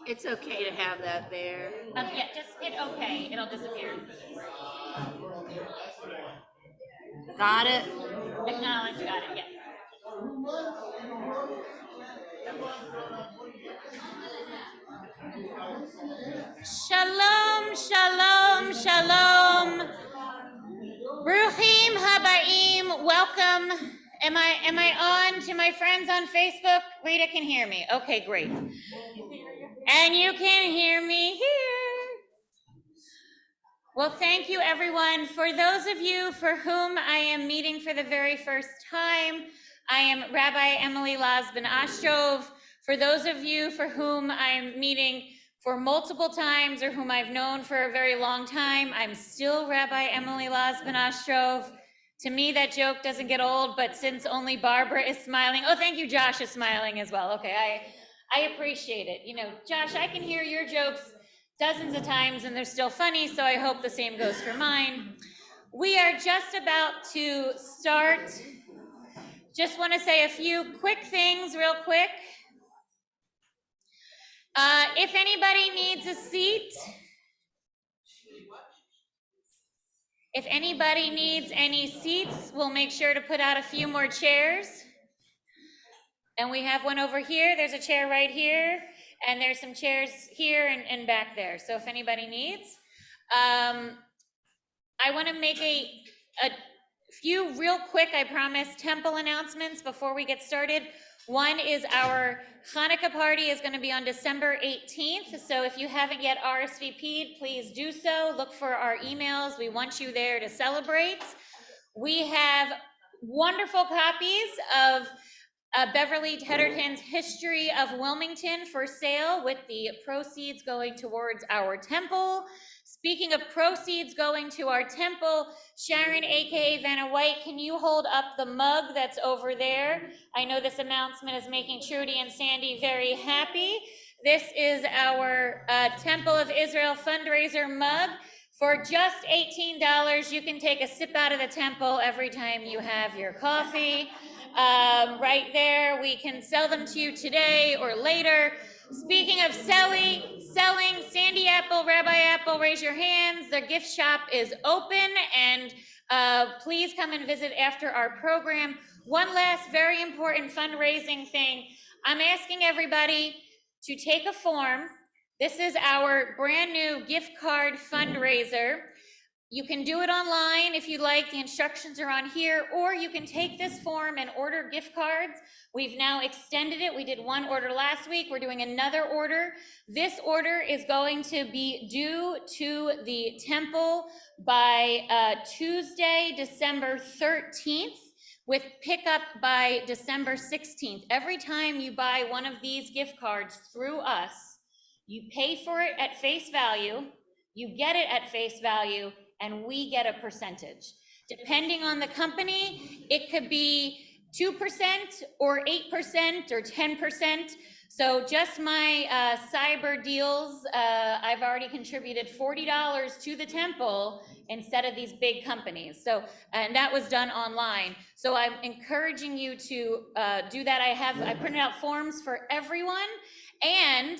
It's okay to have that there. Yeah, just hit okay. It'll disappear. Got it? Acknowledge, got it, yes. Shalom, shalom, shalom. Bruchim habaim, welcome. Am I on to my friends on Facebook? Rita can hear me. Okay, great. And you can hear me here. Well, thank you everyone. For those of you for whom I am meeting for the very first time, I am Rabbi Emily Lasben Ostrov. For those of you for whom I'm meeting for multiple times or whom I've known for a very long time, I'm still Rabbi Emily Lasben Ostrov. To me, that joke doesn't get old, but since only Barbara is smiling, oh, thank you, Josh is smiling as well. Okay, I appreciate it. You know, Josh, I can hear your jokes dozens of times and they're still funny, so I hope the same goes for mine. We are just about to start. Just want to say a few quick things real quick. If anybody needs a seat, if anybody needs any seats, we'll make sure to put out a few more chairs. And we have one over here. There's a chair right here. And there's some chairs here and back there. So if anybody needs. I want to make a few real quick, I promise, temple announcements before we get started. One is our Hanukkah party is going to be on December 18th. So if you haven't yet RSVP'd, please do so. Look for our emails. We want you there to celebrate. We have wonderful copies of Beverly Tetterton's History of Wilmington for sale, with the proceeds going towards our temple. Speaking of proceeds going to our temple, Sharon, aka Vanna White, can you hold up the mug that's over there? I know this announcement is making Trudy and Sandy very happy. This is our Temple of Israel fundraiser mug. For just $18, you can take a sip out of the temple every time you have your coffee. Right there, we can sell them to you today or later. Speaking of selling, Sandy Apple, Rabbi Apple, raise your hands. The gift shop is open, and please come and visit after our program. One last very important fundraising thing. I'm asking everybody to take a form. This is our brand new gift card fundraiser. You can do it online if you like. The instructions are on here, or you can take this form and order gift cards. We've now extended it. We did one order last week. We're doing another order. This order is going to be due to the temple by Tuesday, December 13th, with pickup by December 16th. Every time you buy one of these gift cards through us, you pay for it at face value, you get it at face value, and we get a percentage. Depending on the company, it could be 2% or 8% or 10%. So just my cyber deals, I've already contributed $40 to the temple instead of these big companies. So, and that was done online. So I'm encouraging you to do that. I printed out forms for everyone, and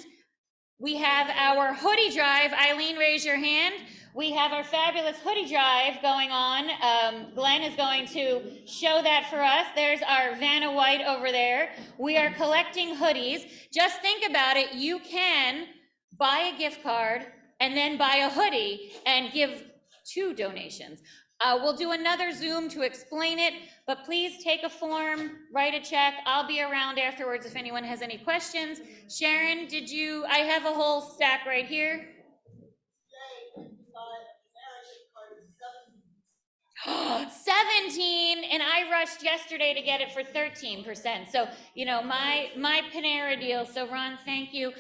we have our hoodie drive. Eileen, raise your hand. We have our fabulous hoodie drive going on. Glenn is going to show that for us. There's our Vanna White over there. We are collecting hoodies. Just think about it. You can buy a gift card and then buy a hoodie and give 2 donations. We'll do another Zoom to explain it, but please take a form, write a check. I'll be around afterwards if anyone has any questions. Sharon, I have a whole stack right here. 17, and I rushed yesterday to get it for 13%. So, you know, my Panera deal. So Ron, thank you.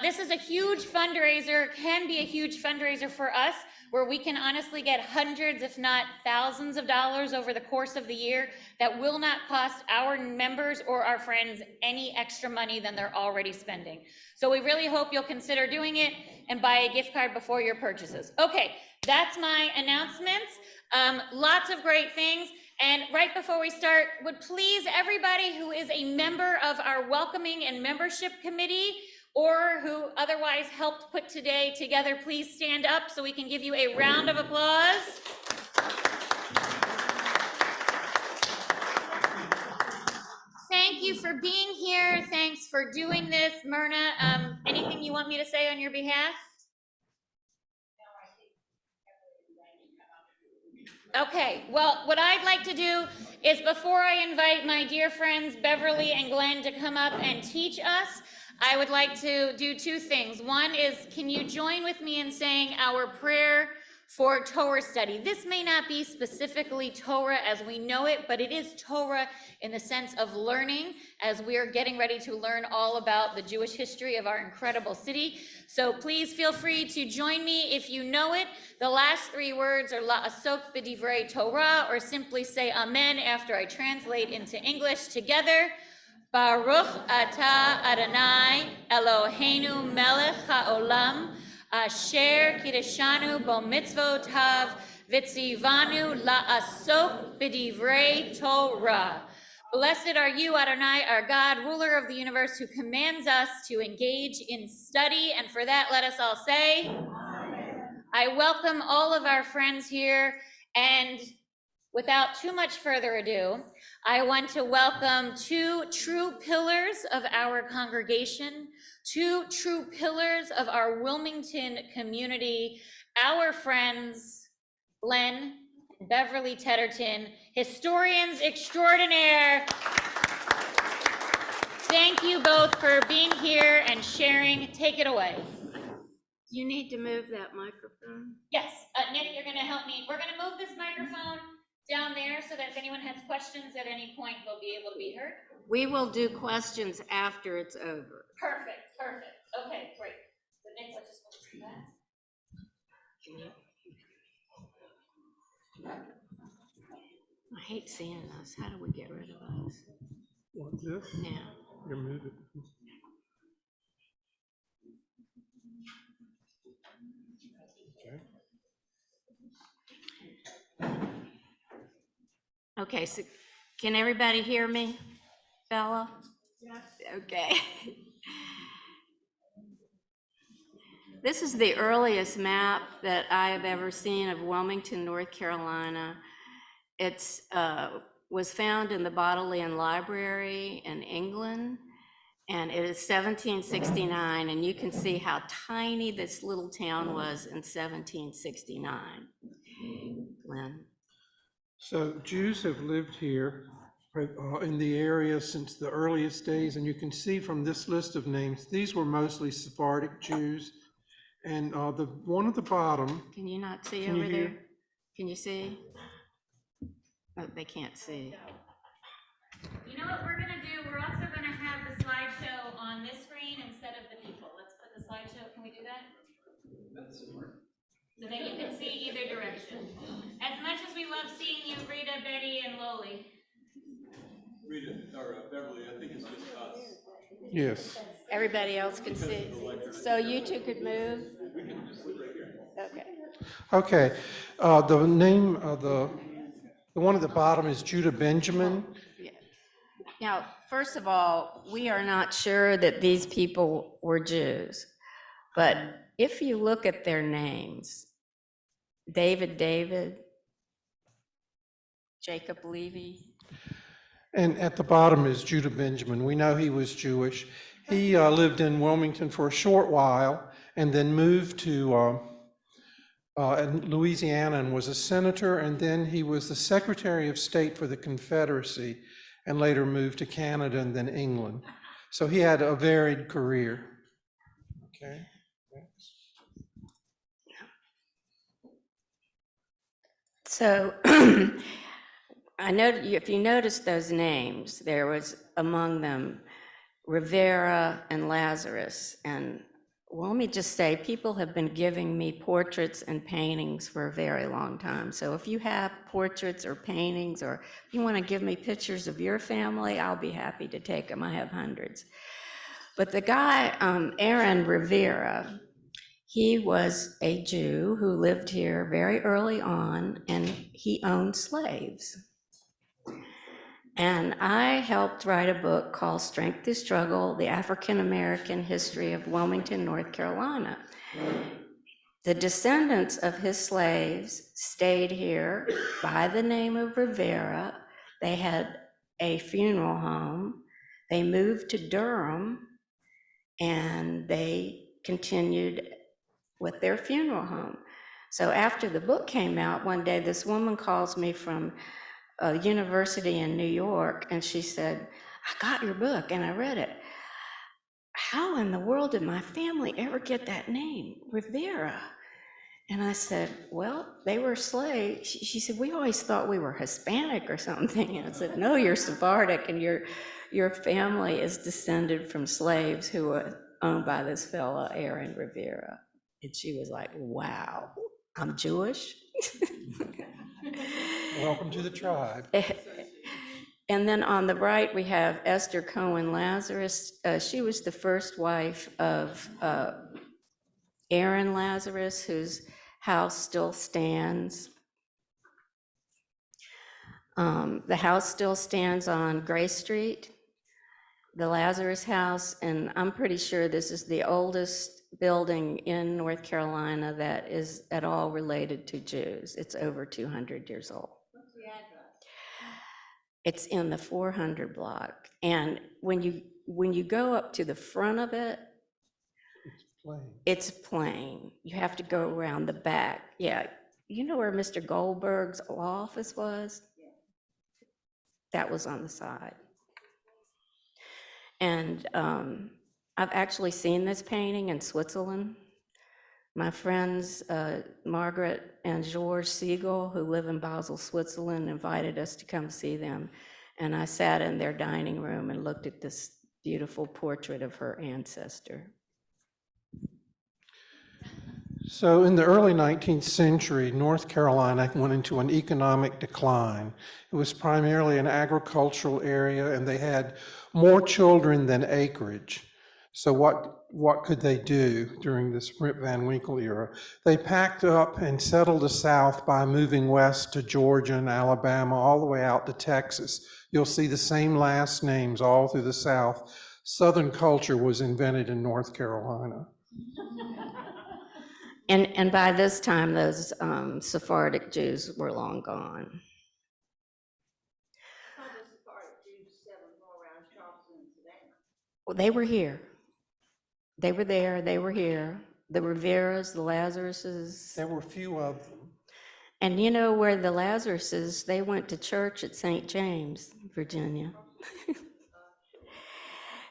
This is a huge fundraiser, can be a huge fundraiser for us, where we can honestly get hundreds, if not thousands of dollars over the course of the year that will not cost our members or our friends any extra money than they're already spending. So we really hope you'll consider doing it and buy a gift card before your purchases. Okay, that's my announcements. Lots of great things. And right before we start, would please everybody who is a member of our welcoming and membership committee or who otherwise helped put today together, please stand up so we can give you a round of applause. Thank you for being here. Thanks for doing this. Myrna, anything you want me to say on your behalf? Okay, well, what I'd like to do is, before I invite my dear friends Beverly and Glenn to come up and teach us, I would like to do 2 things. One is, can you join with me in saying our prayer for Torah study? This may not be specifically Torah as we know it, but it is Torah in the sense of learning, as we are getting ready to learn all about the Jewish history of our incredible city. So please feel free to join me if you know it. The last 3 words are la'asok b'divrei Torah, or simply say amen after I translate into English together. Baruch atah Adonai Eloheinu melech ha'olam asher kiddushanu bo mitzvotav v'tzivanu la'asok b'divrei Torah. Blessed are you, Adonai, our God, ruler of the universe, who commands us to engage in study. And for that, let us all say, Amen. I welcome all of our friends here. And without too much further ado, I want to welcome 2 true pillars of our congregation, 2 true pillars of our Wilmington community, our friends, Glenn and Beverly Tetterton, historians extraordinaire. Thank you both for being here and sharing. Take it away. You need to move that microphone. Yes, Nick, you're gonna help me. We're gonna move this microphone down there so that if anyone has questions at any point, they'll be able to be heard. We will do questions after it's over. Perfect, perfect. Okay, great. So Nick, let's just move that. I hate seeing those. How do we get rid of those? Like this? Yeah. You move it. Okay. Okay, so can everybody hear me, Bella? Yes. Okay. This is the earliest map that I have ever seen of Wilmington, North Carolina. It's was found in the Bodleian Library in England, and it is 1769, and you can see how tiny this little town was in 1769. Glenn. So Jews have lived here in the area since the earliest days, and you can see from this list of names, these were mostly Sephardic Jews. And the one at the bottom. Can you not see over there? Can you see? Oh, they can't see. You know what we're gonna do? We're also gonna have the slideshow on this screen instead of the people. Let's put the slideshow, can we do that? So that you can see either direction. As much as we love seeing you, Rita, Betty, and Loli. Rita, or Beverly, I think it's just us. Yes. Everybody else can see. So you 2 could move? We can just sit right here. Okay. Okay. The name of the one at the bottom is Judah Benjamin. Yeah. Now, first of all, we are not sure that these people were Jews, but if you look at their names, David, Jacob Levy. And at the bottom is Judah Benjamin. We know he was Jewish. He lived in Wilmington for a short while, and then moved to Louisiana and was a senator, and then he was the Secretary of State for the Confederacy and later moved to Canada and then England. So he had a varied career. Okay. So I know if you notice those names, there was among them Rivera and Lazarus. And well, let me just say, people have been giving me portraits and paintings for a very long time. So if you have portraits or paintings, or if you want to give me pictures of your family, I'll be happy to take them. I have hundreds. But the guy, Aaron Rivera, he was a Jew who lived here very early on, and he owned slaves. And I helped write a book called Strength to Struggle, The African American History of Wilmington, North Carolina. The descendants of his slaves stayed here by the name of Rivera. They had a funeral home. They moved to Durham, and they continued with their funeral home. So after the book came out, one day this woman calls me from a university in New York, and she said, I got your book and I read it. How in the world did my family ever get that name, Rivera? And I said, well, they were slaves. She said, we always thought we were Hispanic or something. And I said, no, you're Sephardic, and your family is descended from slaves who were owned by this fella, Aaron Rivera. And she was like, wow, I'm Jewish? Welcome to the tribe. And then on the right, we have Esther Cohen Lazarus. She was the first wife of Aaron Lazarus, whose house still stands. The house still stands on Gray Street, the Lazarus house, and I'm pretty sure this is the oldest building in North Carolina that is at all related to Jews. It's over 200 years old. What's the address? It's in the 400 block. And when you go up to the front of it, it's plain. You have to go around the back. Yeah, you know where Mr. Goldberg's law office was? Yeah. That was on the side. And I've actually seen this painting in Switzerland. My friends, Margaret and George Siegel, who live in Basel, Switzerland, invited us to come see them. And I sat in their dining room and looked at this beautiful portrait of her ancestor. So in the early 19th century, North Carolina went into an economic decline. It was primarily an agricultural area, and they had more children than acreage. So what could they do during this Rip Van Winkle era? They packed up and settled the South by moving west to Georgia and Alabama, all the way out to Texas. You'll see the same last names all through the South. Southern culture was invented in North Carolina. And by this time, those Sephardic Jews were long gone. How does the Sephardic Jews settle more around Charleston and Savannah? Well, they were here. They were there, they were here. The Riveras, the Lazaruses. There were few of them. And you know where the Lazaruses, they went to church at St. James, Virginia.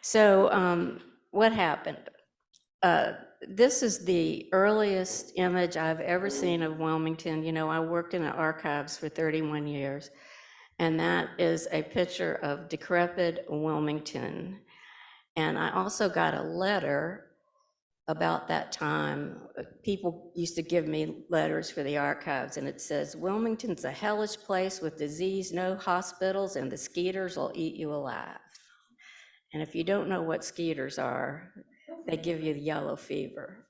So what happened? This is the earliest image I've ever seen of Wilmington. You know, I worked in the archives for 31 years, and that is a picture of decrepit Wilmington. And I also got a letter about that time. People used to give me letters for the archives, and it says, Wilmington's a hellish place with disease, no hospitals, and the skeeters will eat you alive. And if you don't know what skeeters are, they give you the yellow fever.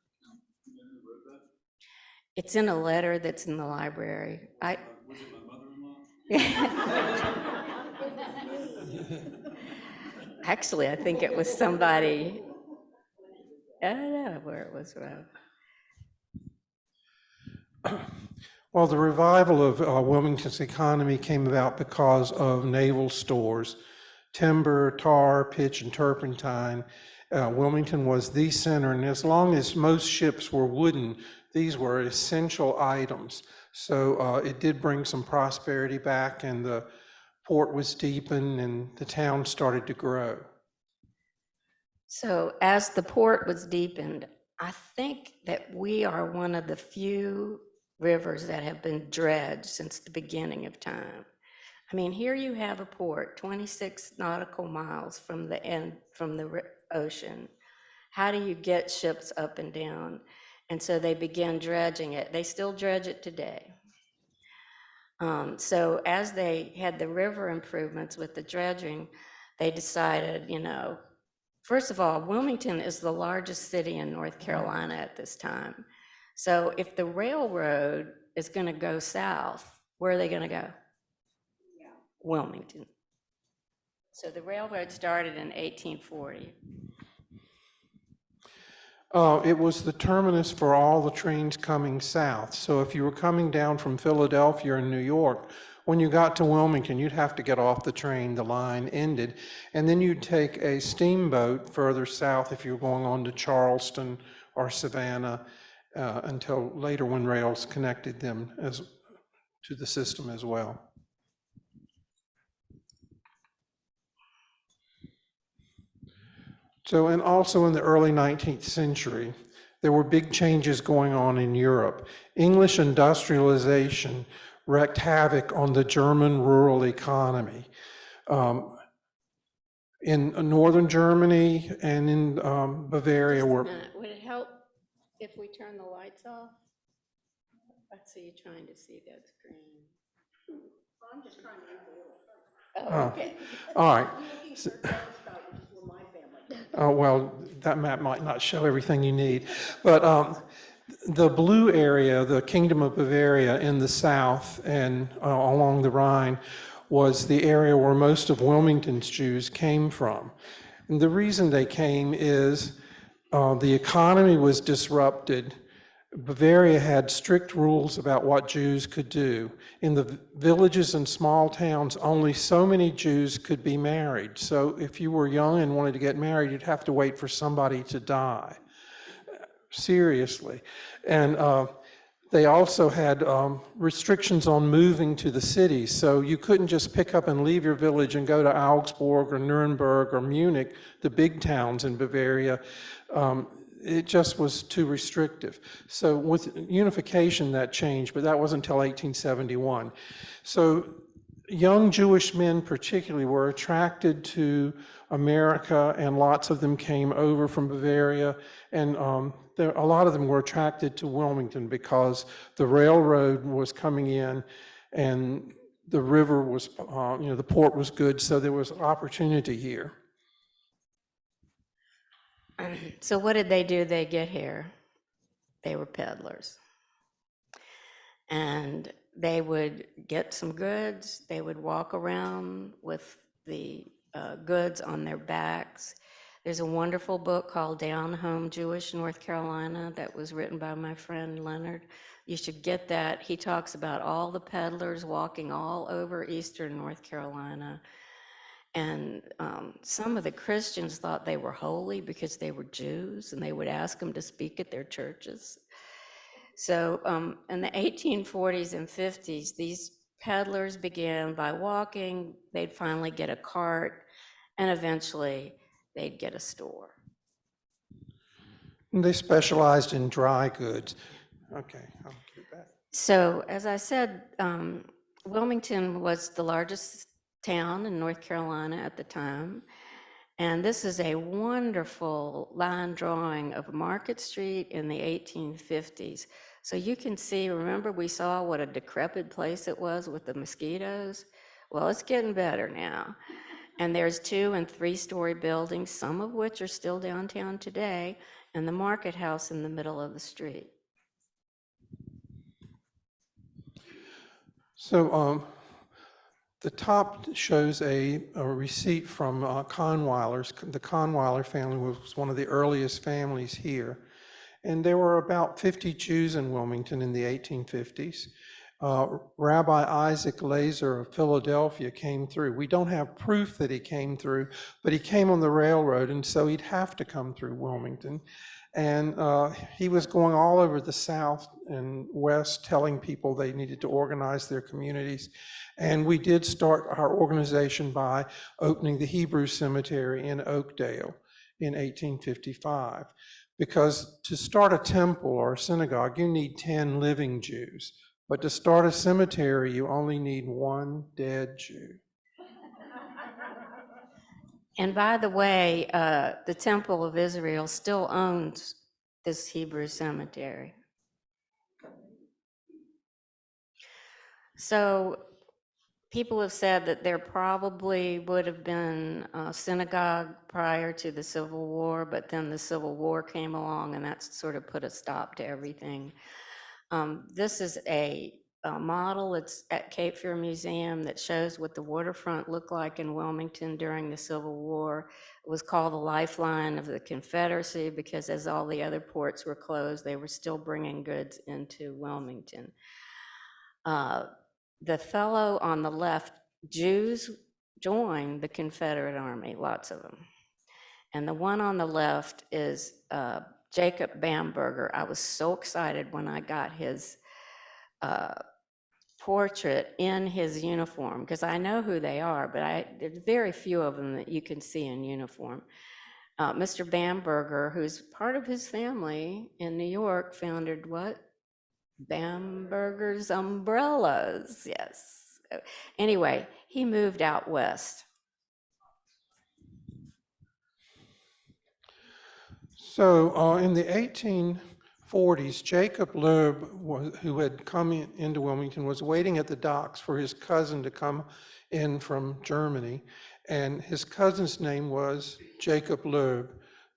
It's in a letter that's in the library. Was it my mother-in-law? Actually, I think it was somebody, I don't know where it was from. Well, the revival of Wilmington's economy came about because of naval stores, timber, tar, pitch, and turpentine, Wilmington was the center, and as long as most ships were wooden, these were essential items. So it did bring some prosperity back, and the port was deepened, and the town started to grow. So as the port was deepened, I think that we are one of the few rivers that have been dredged since the beginning of time. I mean, here you have a port 26 nautical miles from the end, from the ocean. How do you get ships up and down? And so they began dredging it. They still dredge it today. So as they had the river improvements with the dredging, they decided, you know, first of all, Wilmington is the largest city in North Carolina at this time. So if the railroad is going to go south, where are they going to go? Wilmington. So the railroad started in 1840. It was the terminus for all the trains coming south. So if you were coming down from Philadelphia or New York, when you got to Wilmington, you'd have to get off the train, the line ended, and then you'd take a steamboat further south if you were going on to Charleston or Savannah, until later when rails connected them to the system as well. So, and also in the early 19th century, there were big changes going on in Europe. English industrialization wreaked havoc on the German rural economy. In northern Germany and in Bavaria were... Would it help if we turn the lights off? Let's see, you're trying to see that screen. I'm just trying to read the little. Oh, okay. All right. I'm looking for a telescope, which is where my family. Well, that map might not show everything you need, but the blue area, the Kingdom of Bavaria in the south and along the Rhine, was the area where most of Wilmington's Jews came from. And the reason they came is the economy was disrupted. Bavaria had strict rules about what Jews could do. In the villages and small towns, only so many Jews could be married. So if you were young and wanted to get married, you'd have to wait for somebody to die. Seriously. And they also had restrictions on moving to the cities. So you couldn't just pick up and leave your village and go to Augsburg or Nuremberg or Munich, the big towns in Bavaria. It just was too restrictive. So with unification, that changed, but that wasn't until 1871. So young Jewish men particularly were attracted to America, and lots of them came over from Bavaria, and a lot of them were attracted to Wilmington because the railroad was coming in and the river was, the port was good, so there was opportunity here. So what did they do? They get here. They were peddlers. And they would get some goods. They would walk around with the goods on their backs. There's a wonderful book called Down Home Jewish North Carolina that was written by my friend Leonard. You should get that. He talks about all the peddlers walking all over eastern North Carolina. And some of the Christians thought they were holy because they were Jews, and they would ask them to speak at their churches. So in the 1840s and 50s, these peddlers began by walking. They'd finally get a cart, and eventually they'd get a store. And they specialized in dry goods. Okay, I'll get that. So as I said, Wilmington was the largest town in North Carolina at the time. And this is a wonderful line drawing of Market Street in the 1850s. So you can see, remember we saw what a decrepit place it was with the mosquitoes? Well, it's getting better now. And there's 2- and 3-story buildings, some of which are still downtown today, and the market house in the middle of the street. So the top shows a receipt from Conweiler's. The Conweiler family was one of the earliest families here. And there were about 50 Jews in Wilmington in the 1850s. Rabbi Isaac Lazer of Philadelphia came through. We don't have proof that he came through, but he came on the railroad, and so he'd have to come through Wilmington. And he was going all over the South and West telling people they needed to organize their communities. And we did start our organization by opening the Hebrew Cemetery in Oakdale in 1855. Because to start a temple or a synagogue, you need 10 living Jews. But to start a cemetery, you only need one dead Jew. And by the way, the Temple of Israel still owns this Hebrew cemetery. So people have said that there probably would have been a synagogue prior to the Civil War, but then the Civil War came along and that sort of put a stop to everything. This is a model. It's at Cape Fear Museum that shows what the waterfront looked like in Wilmington during the Civil War. It was called the Lifeline of the Confederacy because as all the other ports were closed, they were still bringing goods into Wilmington. The fellow on the left, Jews joined the Confederate Army, lots of them. And the one on the left is Jacob Bamberger. I was so excited when I got his portrait in his uniform, because I know who they are, but there's very few of them that you can see in uniform. Mr. Bamberger, who's part of his family in New York, founded what? Bamberger's Umbrellas, yes. Anyway, he moved out west. So in the 1840s, Jacob Loeb, who had come into Wilmington, was waiting at the docks for his cousin to come in from Germany. And his cousin's name was Jacob Loeb.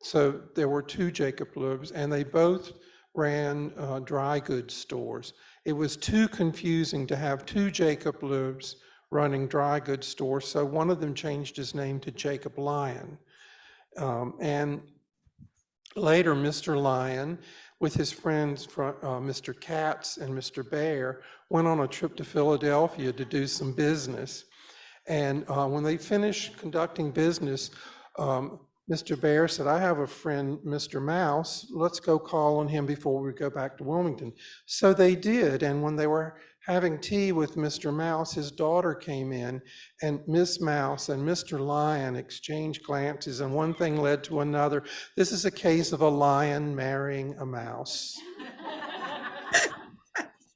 So there were two Jacob Loebs, and they both ran dry goods stores. It was too confusing to have two Jacob Loebs running dry goods stores, so one of them changed his name to Jacob Lyon. And later, Mr. Lyon, with his friends Mr. Katz and Mr. Bear, went on a trip to Philadelphia to do some business. And when they finished conducting business, Mr. Bear said, I have a friend, Mr. Mouse, let's go call on him before we go back to Wilmington. So they did, and when they were having tea with Mr. Mouse, his daughter came in, and Miss Mouse and Mr. Lion exchanged glances, and one thing led to another. This is a case of a lion marrying a mouse.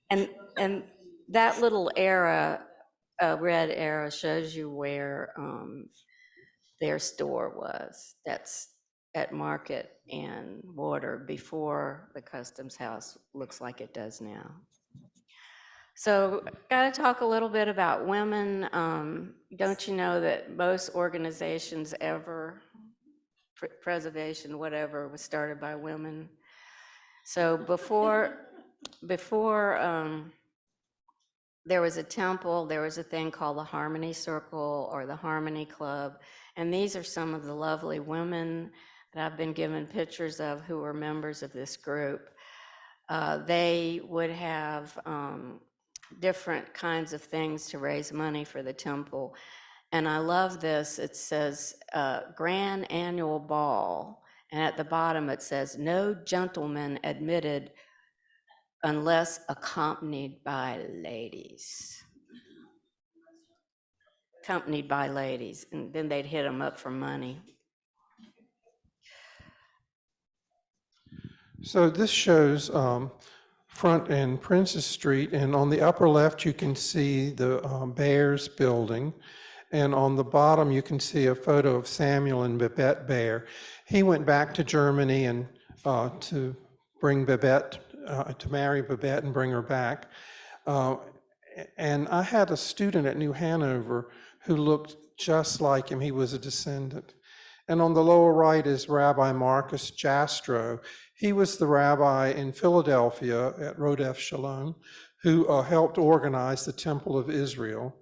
And that little era, red arrow, shows you where their store was. That's at Market and Water before the Customs House looks like it does now. So got to talk a little bit about women. Don't you know that most organizations ever, preservation, whatever, was started by women? So before there was a temple, there was a thing called the Harmony Circle or the Harmony Club. And these are some of the lovely women that I've been given pictures of who were members of this group. They would have different kinds of things to raise money for the temple. And I love this. It says Grand Annual Ball. And at the bottom it says, no gentleman admitted unless accompanied by ladies. Accompanied by ladies, and then they'd hit them up for money. So this shows Front and Princess Street, and on the upper left you can see the Bears building, and on the bottom you can see a photo of Samuel and Babette Bear. He went back to Germany and to bring Babette, to marry Babette and bring her back. And I had a student at New Hanover who looked just like him. He was a descendant. And on the lower right is Rabbi Marcus Jastrow. He was the rabbi in Philadelphia at Rodef Shalom who helped organize the Temple of Israel.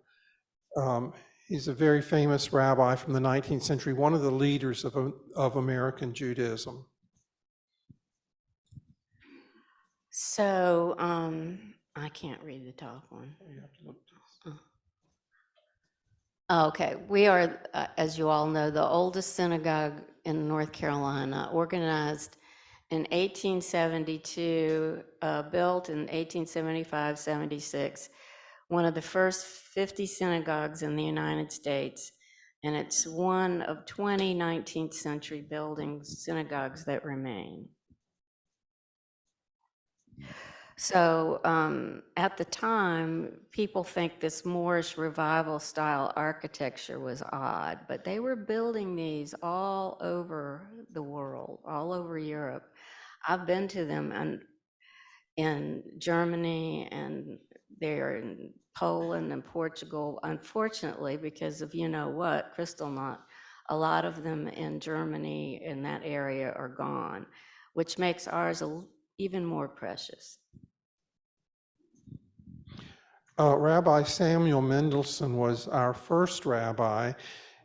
He's a very famous rabbi from the 19th century, one of the leaders of American Judaism. So I can't read the top one. You have to look. Okay, we are, as you all know, the oldest synagogue in North Carolina, organized in 1872, built in 1875, 76, one of the first 50 synagogues in the United States, and it's one of 20 19th century buildings, synagogues that remain. So at the time, people think this Moorish revival style architecture was odd, but they were building these all over the world, all over Europe. I've been to them in Germany, and they're in Poland and Portugal. Unfortunately, because of you know what, Crystal Knot, a lot of them in Germany in that area are gone, which makes ours even more precious. Rabbi Samuel Mendelsohn was our first rabbi.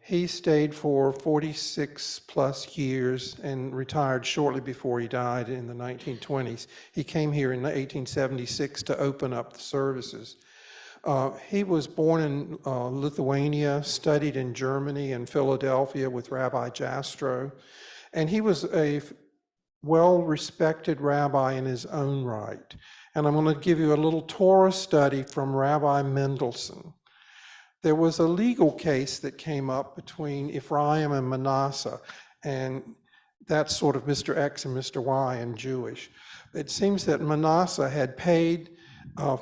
He stayed for 46 plus years and retired shortly before he died in the 1920s. He came here in 1876 to open up the services. He was born in Lithuania, studied in Germany and Philadelphia with Rabbi Jastrow, and he was a well-respected rabbi in his own right. And I'm going to give you a little Torah study from Rabbi Mendelsohn. There was a legal case that came up between Ephraim and Manasseh, and that's sort of Mr. X and Mr. Y in Jewish. It seems that Manasseh had paid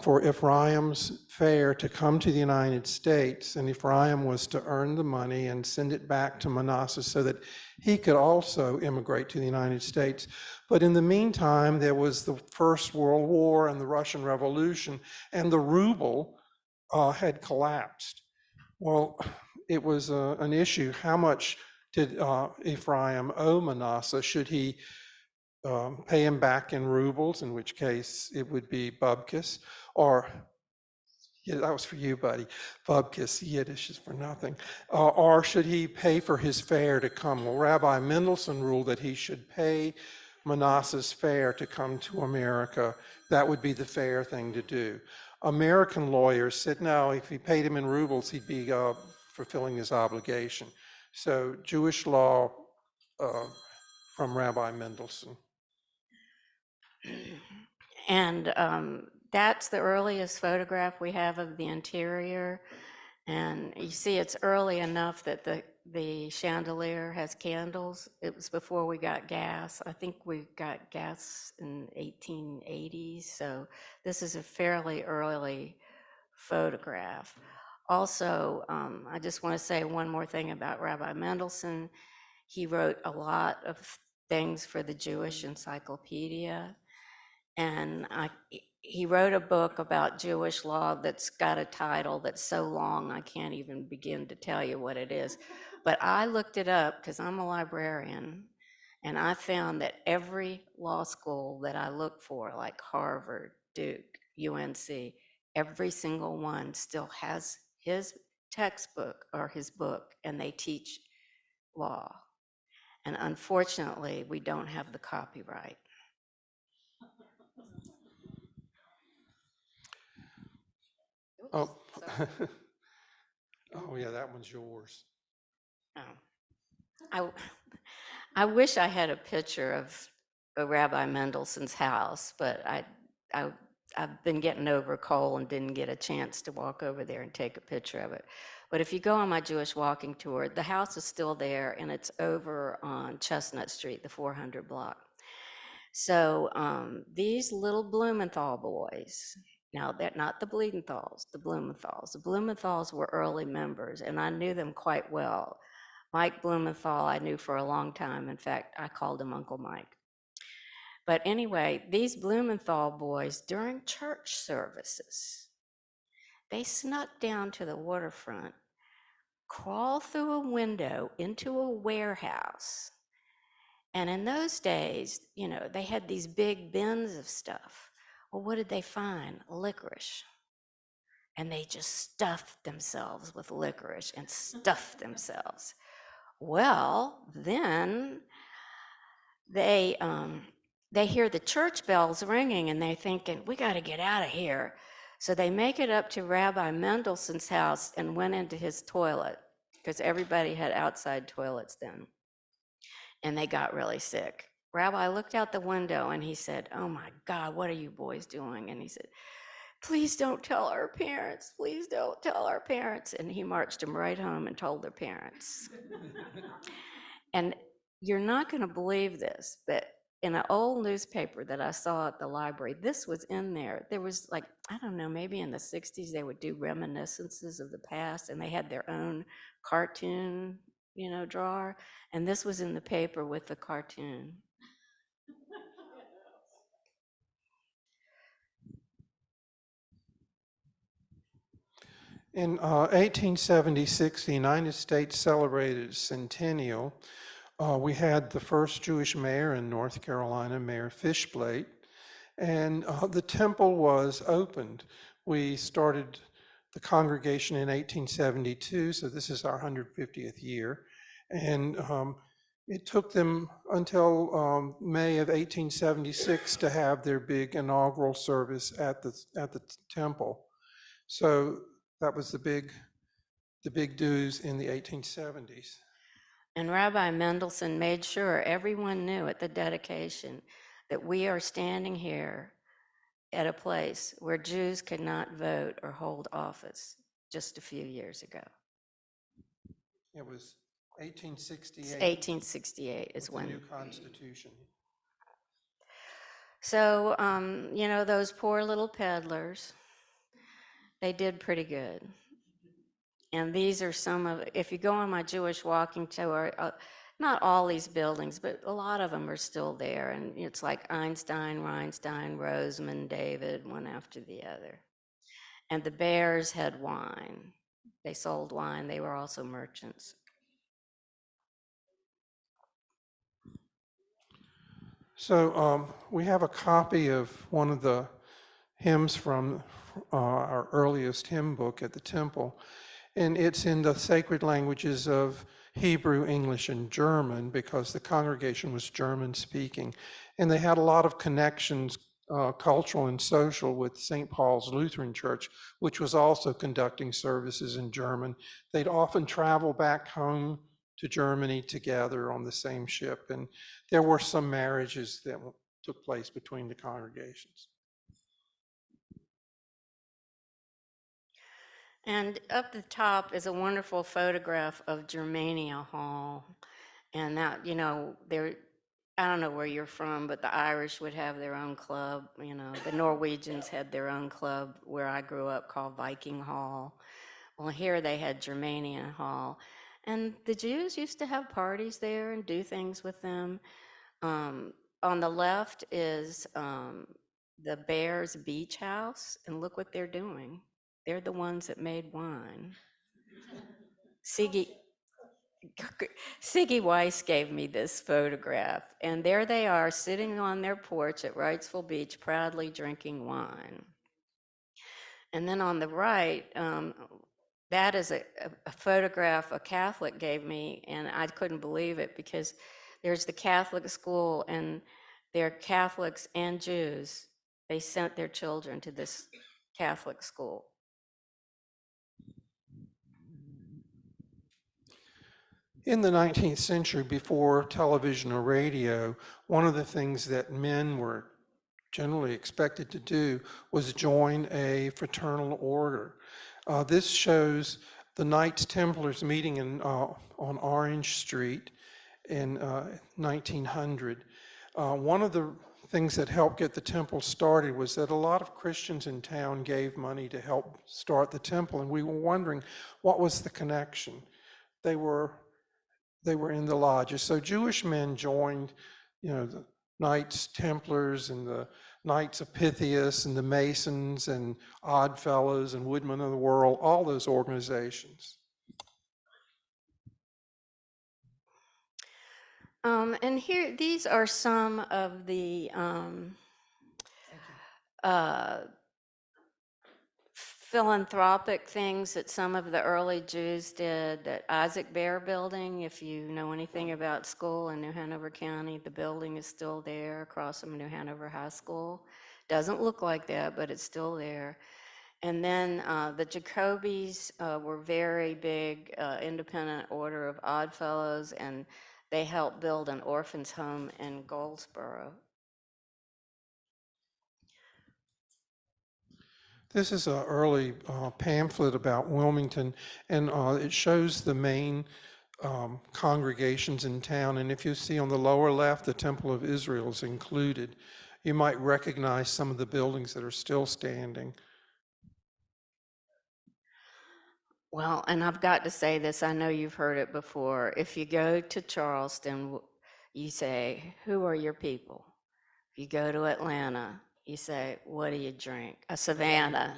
for Ephraim's fare to come to the United States, and Ephraim was to earn the money and send it back to Manasseh so that he could also immigrate to the United States. But in the meantime, there was the First World War and the Russian Revolution, and the ruble had collapsed. Well, it was an issue. How much did Ephraim owe Manasseh? Should he pay him back in rubles, in which case it would be bubkis, or, yeah, that was for you, buddy, bubkis, Yiddish is for nothing, or should he pay for his fare to come? Well, Rabbi Mendelsohn ruled that he should pay Manasseh's fare to come to America. That would be the fair thing to do. American lawyers said, no, if he paid him in rubles, he'd be fulfilling his obligation. So Jewish law from Rabbi Mendelsohn. And that's the earliest photograph we have of the interior. And you see it's early enough that the chandelier has candles. It was before we got gas. I think we got gas in 1880s. So this is a fairly early photograph. Also, I just want to say one more thing about Rabbi Mendelsohn. He wrote a lot of things for the Jewish Encyclopedia. And he wrote a book about Jewish law that's got a title that's so long I can't even begin to tell you what it is. But I looked it up because I'm a librarian, and I found that every law school that I look for, like Harvard, Duke, UNC, every single one still has his textbook or his book, and they teach law. And unfortunately, we don't have the copyright. Oh. Oh, yeah, that one's yours. Oh. I wish I had a picture of Rabbi Mendelsohn's house, but I've been getting over a cold and didn't get a chance to walk over there and take a picture of it. But if you go on my Jewish walking tour, the house is still there, and it's over on Chestnut Street, the 400 block. So these little Blumenthal boys, now they're not the Bleedenthals, the Blumenthals. The Blumenthals were early members, and I knew them quite well. Mike Blumenthal I knew for a long time. In fact, I called him Uncle Mike. But anyway, these Blumenthal boys, during church services, they snuck down to the waterfront, crawled through a window into a warehouse. And in those days, you know, they had these big bins of stuff. Well, what did they find? Licorice. And they just stuffed themselves with licorice and stuffed themselves. Well, then they they hear the church bells ringing and they're thinking, we got to get out of here. So they make it up to Rabbi Mendelssohn's house and went into his toilet because everybody had outside toilets then. And they got really sick. Rabbi looked out the window and he said, oh my God, what are you boys doing? And he said, please don't tell our parents. Please don't tell our parents. And he marched them right home and told their parents. And you're not going to believe this, but in an old newspaper that I saw at the library, this was in there. There was like, I don't know, maybe in the 60s, they would do reminiscences of the past, and they had their own cartoon, drawer. And this was in the paper with the cartoon. In 1876, the United States celebrated its centennial. We had the first Jewish mayor in North Carolina, Mayor Fishblate, and the temple was opened. We started the congregation in 1872, so this is our 150th year. And it took them until May of 1876 to have their big inaugural service at the temple. So that was the big dues in the 1870s. And Rabbi Mendelssohn made sure everyone knew at the dedication that we are standing here at a place where Jews could not vote or hold office just a few years ago. It was 1868. 1868 is with the when. new constitution. So, those poor little peddlers, they did pretty good. And these are some of, if you go on my Jewish walking tour, not all these buildings, but a lot of them are still there. And it's like Einstein, Reinstein, Roseman, David, one after the other. And the Bears had wine. They sold wine. They were also merchants. So we have a copy of one of the hymns from our earliest hymn book at the temple. And it's in the sacred languages of Hebrew, English, and German because the congregation was German speaking. And they had a lot of connections, cultural and social, with St. Paul's Lutheran Church, which was also conducting services in German. They'd often travel back home to Germany together on the same ship. And there were some marriages that took place between the congregations. And up the top is a wonderful photograph of Germania Hall. And that, I don't know where you're from, but the Irish would have their own club. The Norwegians had their own club where I grew up called Viking Hall. Well, here they had Germania Hall. And the Jews used to have parties there and do things with them. On the left is the Bears Beach House, and look what they're doing. They're the ones that made wine. Siggy Weiss gave me this photograph, and there they are sitting on their porch at Wrightsville Beach, proudly drinking wine. And then on the right, that is a photograph a Catholic gave me, and I couldn't believe it because there's the Catholic school, and they're Catholics and Jews. They sent their children to this Catholic school. In the 19th century, before television or radio, one of the things that men were generally expected to do was join a fraternal order. This shows the Knights Templars meeting on Orange Street in 1900. One of the things that helped get the temple started was that a lot of Christians in town gave money to help start the temple, and we were wondering what was the connection. They were in the lodges. So Jewish men joined, the Knights Templars and the Knights of Pythias and the Masons and Odd Fellows and Woodmen of the World, all those organizations. And here, these are some of the philanthropic things that some of the early Jews did, that Isaac Bear Building, if you know anything about school in New Hanover County, the building is still there across from New Hanover High School. Doesn't look like that, but it's still there. And then the Jacobys were very big independent order of Odd Fellows, and they helped build an orphan's home in Goldsboro. This is an early pamphlet about Wilmington, and it shows the main congregations in town. And if you see on the lower left, the Temple of Israel is included. You might recognize some of the buildings that are still standing. Well, and I've got to say this, I know you've heard it before. If you go to Charleston, you say, "Who are your people?" If you go to Atlanta, you say, "What do you drink?" Savannah,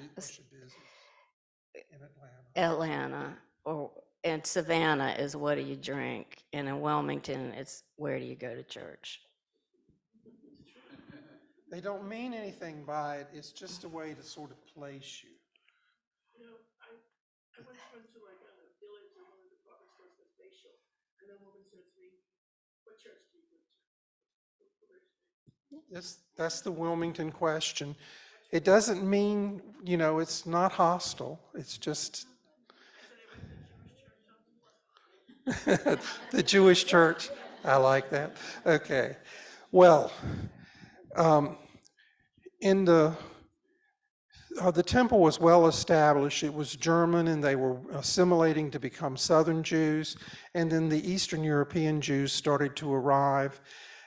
In Atlanta. Atlanta, and Savannah is "What do you drink?" And in Wilmington, it's "Where do you go to church?" They don't mean anything by it. It's just a way to sort of place you. You know, I once went to like a village and one of the department stores was facial, and a woman said to me, "What church do you go to?" That's the Wilmington question. It doesn't mean, it's not hostile. It's just the Jewish church. I like that. Okay. Well, in the temple was well established. It was German, and they were assimilating to become Southern Jews. And then the Eastern European Jews started to arrive.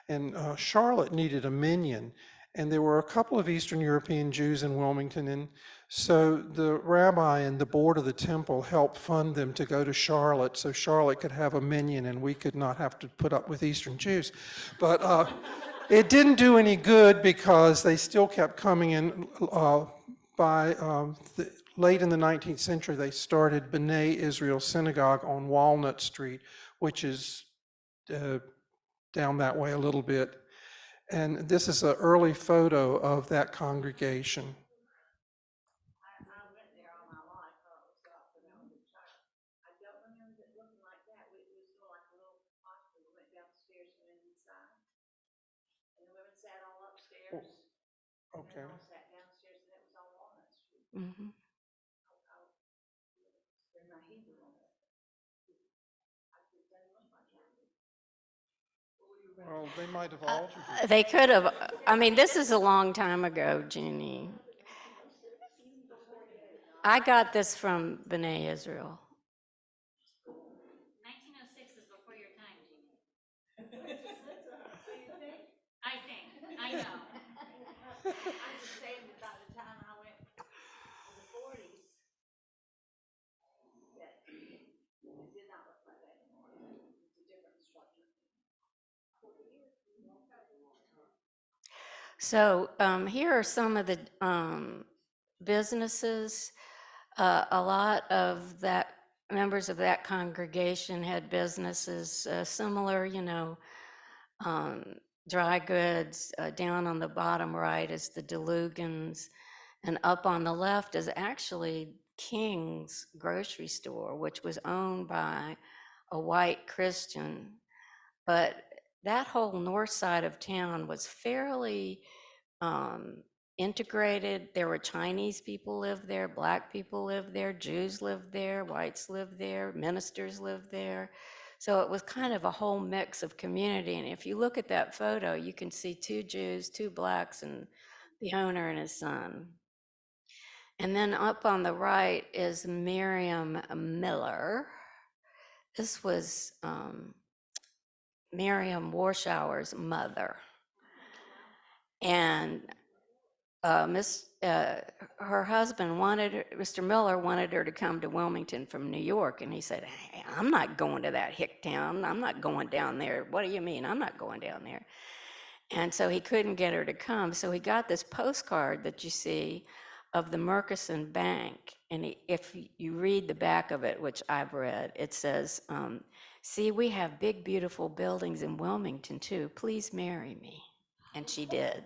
And Charlotte needed a minion. And there were a couple of Eastern European Jews in Wilmington. And so the rabbi and the board of the temple helped fund them to go to Charlotte so Charlotte could have a minion and we could not have to put up with Eastern Jews. But it didn't do any good because they still kept coming in. Late in the 19th century, they started B'nai Israel Synagogue on Walnut Street, which is down that way a little bit. And this is an early photo of that congregation. I went there all my life, I was up when I was a child. I don't remember it looking like that. It was more like a little hospital. We went downstairs and went inside. And the women sat all upstairs. And Okay. they all sat downstairs, and it was on Walnut Street. Mhm. They're my Hebrew on it. It doesn't look like that. Well, they might have altered it. They could have, I mean, this is a long time ago, Jeannie. I got this from B'nai Israel. 1906 is before your time, Jeannie. I think, I know. I'm just saying that by the time I went in the 40s, that it did not look like that anymore. It's a different structure. So here are some of the businesses. A lot of that members of that congregation had businesses similar, dry goods. Down on the bottom right is the DeLugans, and up on the left is actually King's grocery store, which was owned by a white Christian. But that whole north side of town was fairly integrated. There were Chinese people lived there, black people lived there, Jews lived there, whites lived there, ministers lived there. So it was kind of a whole mix of community. And if you look at that photo, you can see 2 Jews, 2 blacks, and the owner and his son. And then up on the right is Miriam Miller. This was Miriam Warshauer's mother. And her husband Mr. Miller wanted her to come to Wilmington from New York. And he said, "Hey, I'm not going to that hick town. I'm not going down there." "What do you mean? I'm not going down there." And so he couldn't get her to come. So he got this postcard that you see of the Murchison Bank. And if you read the back of it, which I've read, it says, "See, we have big, beautiful buildings in Wilmington too. Please marry me." And she did.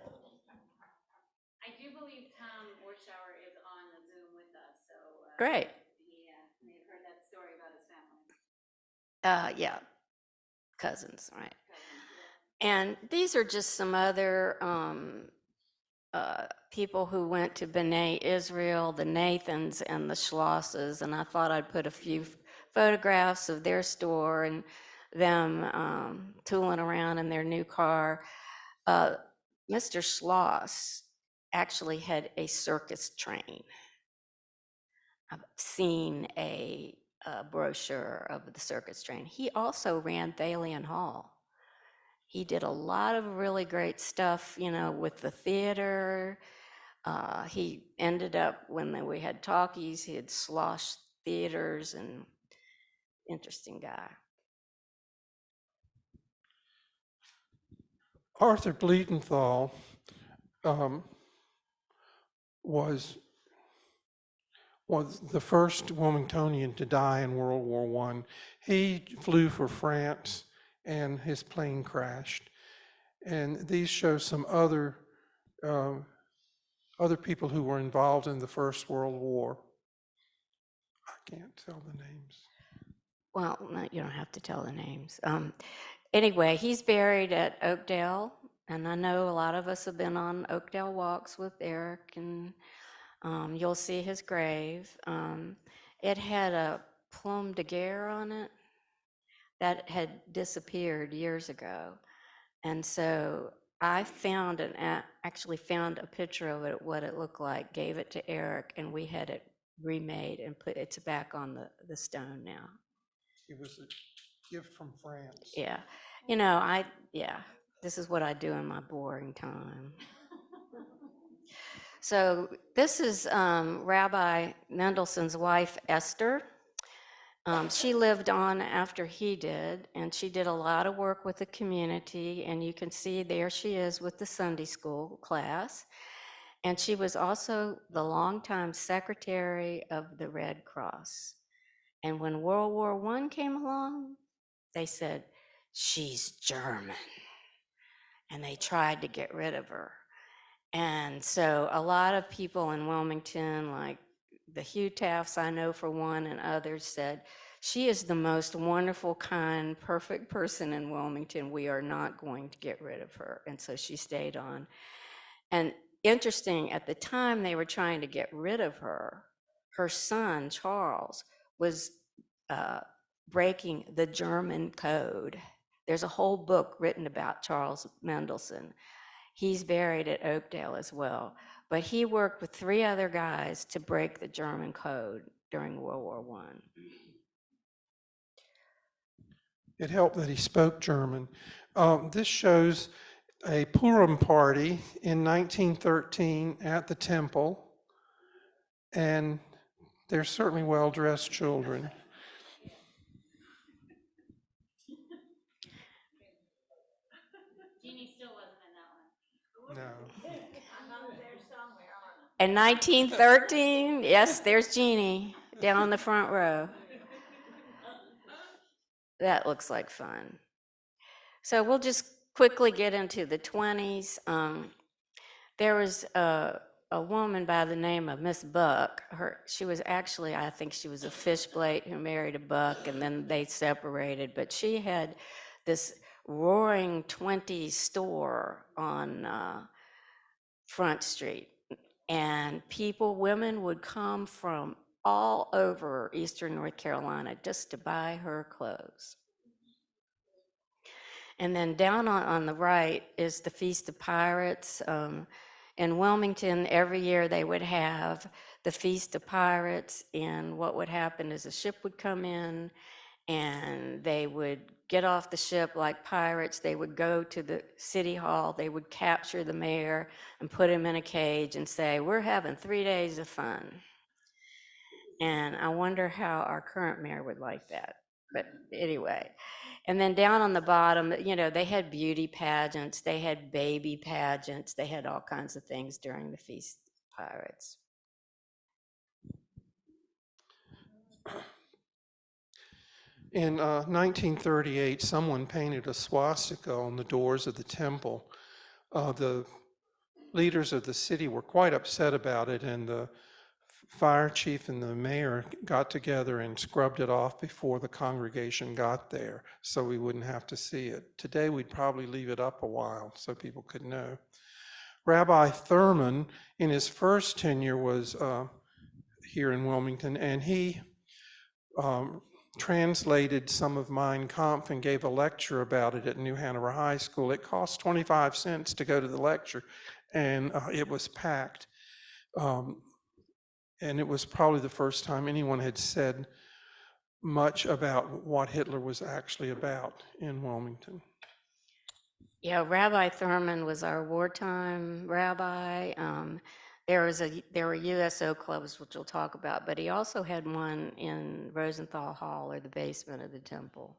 I do believe Tom Warshauer is on the Zoom with us, so Great. Yeah, you've heard that story about his family. Yeah, cousins, right. And these are just some other people who went to B'nai Israel, the Nathans and the Schlosses, and I thought I'd put a few photographs of their store and them tooling around in their new car. Mr. Schloss actually had a circus train. I've seen a brochure of the circus train. He also ran Thalian Hall. He did a lot of really great stuff, you know, with the theater. He ended up, when we had talkies, he had sloshed theaters, and interesting guy. Arthur Bleedenthal was the first Wilmingtonian to die in World War I. He flew for France and his plane crashed. And these show some other people who were involved in the First World War. I can't tell the names. Well, no, you don't have to tell the names. Anyway, he's buried at Oakdale, and I know a lot of us have been on Oakdale walks with Eric, and you'll see his grave. It had a plume de guerre on it that had disappeared years ago. And so I found actually found a picture of it, what it looked like, gave it to Eric, and we had it remade and it's back on the stone now. It was a gift from France. Yeah. You know, this is what I do in my boring time. So this is Rabbi Mendelssohn's wife, Esther. She lived on after he did, and she did a lot of work with the community, and you can see there she is with the Sunday school class. And she was also the longtime secretary of the Red Cross. And when World War I came along, they said, she's German. And they tried to get rid of her. And so a lot of people in Wilmington, like the Hugh Tafts, I know for one, and others said, she is the most wonderful, kind, perfect person in Wilmington. We are not going to get rid of her. And so she stayed on. And interesting, at the time they were trying to get rid of her, her son, Charles, was breaking the German code. There's a whole book written about Charles Mendelssohn. He's buried at Oakdale as well. But he worked with 3 other guys to break the German code during World War I. It helped that he spoke German. This shows a Purim party in 1913 at the temple, and they're certainly well-dressed children. Jeannie still wasn't in that one. No. I'm up there somewhere, aren't In 1913, yes, there's Jeannie down in the front row. That looks like fun. So we'll just quickly get into the 20s. There was a woman by the name of Miss Buck. She was actually, I think she was a Fishblade who married a Buck, and then they separated. But she had this roaring 20s store on Front Street. And women would come from all over Eastern North Carolina just to buy her clothes. And then down on the right is the Feast of Pirates. In Wilmington, every year they would have the Feast of Pirates, and what would happen is a ship would come in, and they would get off the ship like pirates. They would go to the city hall, they would capture the mayor and put him in a cage and say, we're having 3 days of fun. And I wonder how our current mayor would like that. But anyway, and then down on the bottom, you know, they had beauty pageants, they had baby pageants, they had all kinds of things during the Feast of Pirates. In 1938, someone painted a swastika on the doors of the temple. The leaders of the city were quite upset about it, and the fire chief and the mayor got together and scrubbed it off before the congregation got there, so we wouldn't have to see it. Today, we'd probably leave it up a while so people could know. Rabbi Thurman, in his first tenure, was here in Wilmington, and he translated some of Mein Kampf and gave a lecture about it at New Hanover High School. It cost 25 cents to go to the lecture, and it was packed. And it was probably the first time anyone had said much about what Hitler was actually about in Wilmington. Yeah, Rabbi Thurman was our wartime rabbi. There were USO clubs, which we'll talk about, but he also had one in Rosenthal Hall, or the basement of the temple.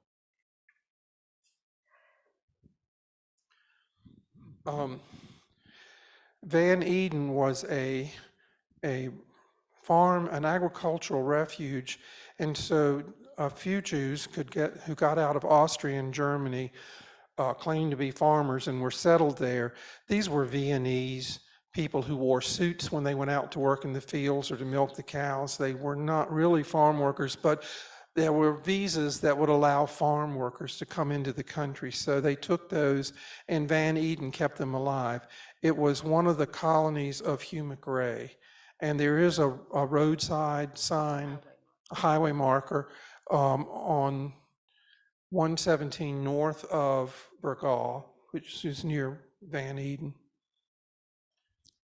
Van Eden was a farm, an agricultural refuge, and so a few Jews who got out of Austria and Germany claimed to be farmers and were settled there. These were Viennese people who wore suits when they went out to work in the fields or to milk the cows. They were not really farm workers, but there were visas that would allow farm workers to come into the country. So they took those, and Van Eden kept them alive. It was one of the colonies of Hugh McRae. And there is a roadside sign, a highway marker on 117 north of Burgaw, which is near Van Eden.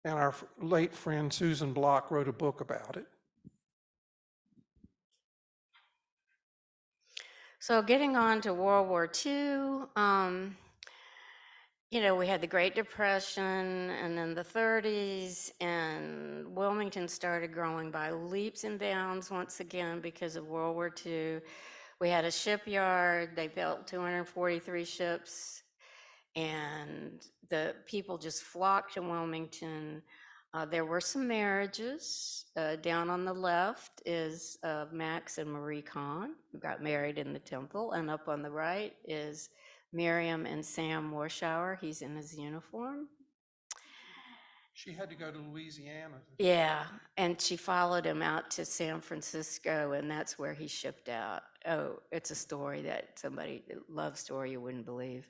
And our late friend Susan Block wrote a book about it. So getting on to World War II, we had the Great Depression and then the 30s, and Wilmington started growing by leaps and bounds once again because of World War II. We had a shipyard. They built 243 ships, and the people just flocked to Wilmington. There were some marriages. Down on the left is Max and Marie Kahn, who got married in the temple, and up on the right is Miriam and Sam Warshauer. He's in his uniform. She had to go to Louisiana. Yeah, and she followed him out to San Francisco, and that's where he shipped out. Oh, it's a story that love story you wouldn't believe.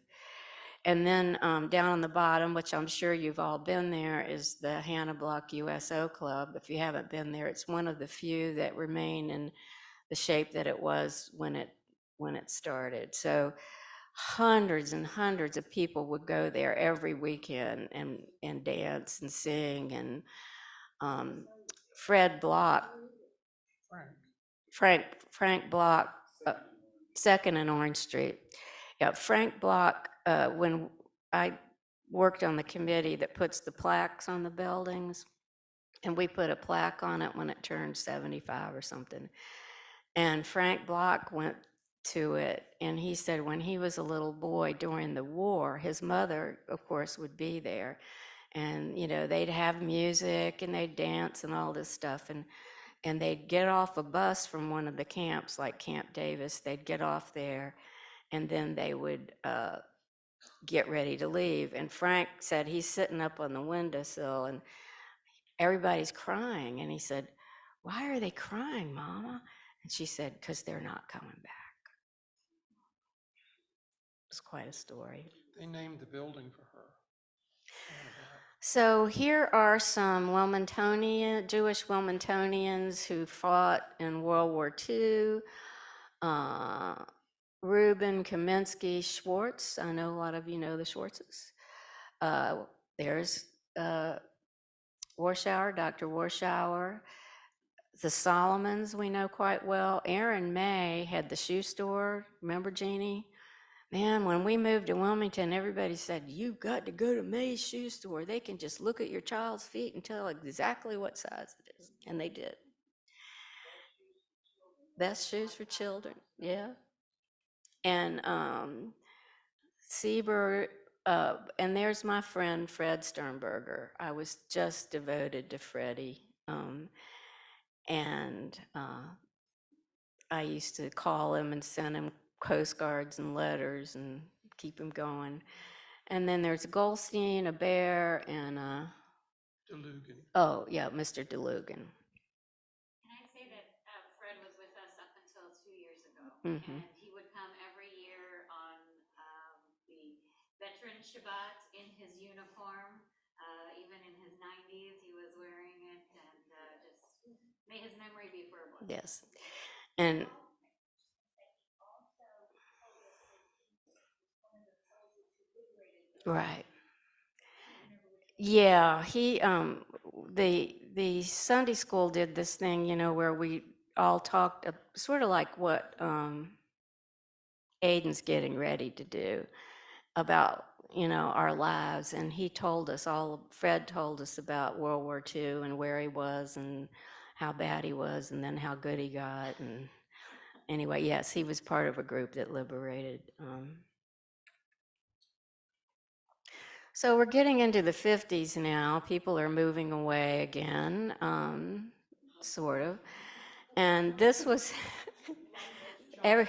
And then down on the bottom, which I'm sure you've all been there, is the Hannah Block USO Club. If you haven't been there, it's one of the few that remain in the shape that it was when it started. So hundreds and hundreds of people would go there every weekend and dance and sing. And Fred Block, Frank Block, Second and Orange Street. Yeah, Frank Block, when I worked on the committee that puts the plaques on the buildings, and we put a plaque on it when it turned 75 or something. And Frank Block went to it, and he said when he was a little boy during the war, his mother, of course, would be there. And, they'd have music and they'd dance and all this stuff. And they'd get off a bus from one of the camps, like Camp Davis. They'd get off there, and then they would get ready to leave. And Frank said he's sitting up on the windowsill, and everybody's crying. And he said, "Why are they crying, Mama?" And she said, "Because they're not coming back." It's quite a story. They named the building for her. So here are some Jewish Wilmingtonians who fought in World War II. Reuben Kaminsky Schwartz. I know a lot of you know the Schwartzes. There's Warshauer, Dr. Warshauer. The Solomons we know quite well. Aaron May had the shoe store. Remember, Jeannie? Man, when we moved to Wilmington, everybody said, "You've got to go to May's shoe store. They can just look at your child's feet and tell exactly what size it is." And they did. Best shoes for children, yeah. And Sieber, and there's my friend Fred Sternberger. I was just devoted to Freddie. And I used to call him and send him postcards and letters and keep him going. And then there's a Goldstein, a Bear, and DeLugan. oh yeah, Mr. DeLugan. Mhm. And he would come every year on the Veteran Shabbat in his uniform. Even in his 90s, he was wearing it, and just may his memory be for a blessing. Yes. And right. Yeah, the Sunday school did this thing, where we all talked, sort of like what Aiden's getting ready to do about, our lives. And Fred told us about World War II and where he was and how bad he was and then how good he got. And anyway, yes, he was part of a group that liberated. So we're getting into the 50s now. People are moving away again, sort of. And this was every,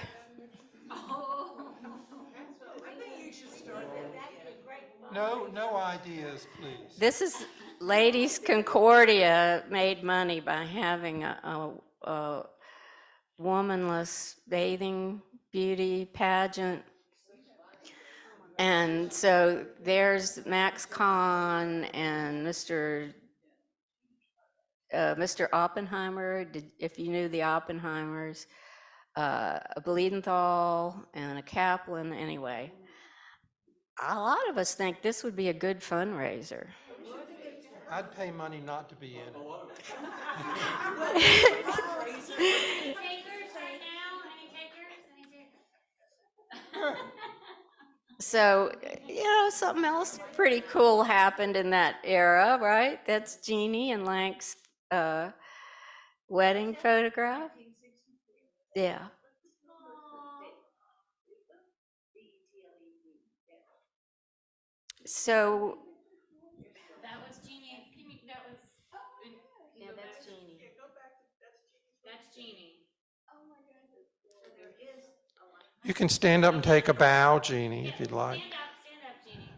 No ideas, please. this is Ladies Concordia made money by having a womanless bathing beauty pageant. And so there's Max Kahn and Mr. Oppenheimer, if you knew the Oppenheimers, a Bleedenthal and a Kaplan. Anyway, a lot of us think this would be a good fundraiser. I'd pay money not to be in it. Any takers right now? Any takers? So, something else pretty cool happened in that era, right? That's Jeannie and Lank's wedding photograph. Yeah. So, That was Jeannie. That was. yeah, that's Jeannie. That's Jeannie. You can stand up and take a bow, Jeannie, if you'd like. Stand up, Jeannie.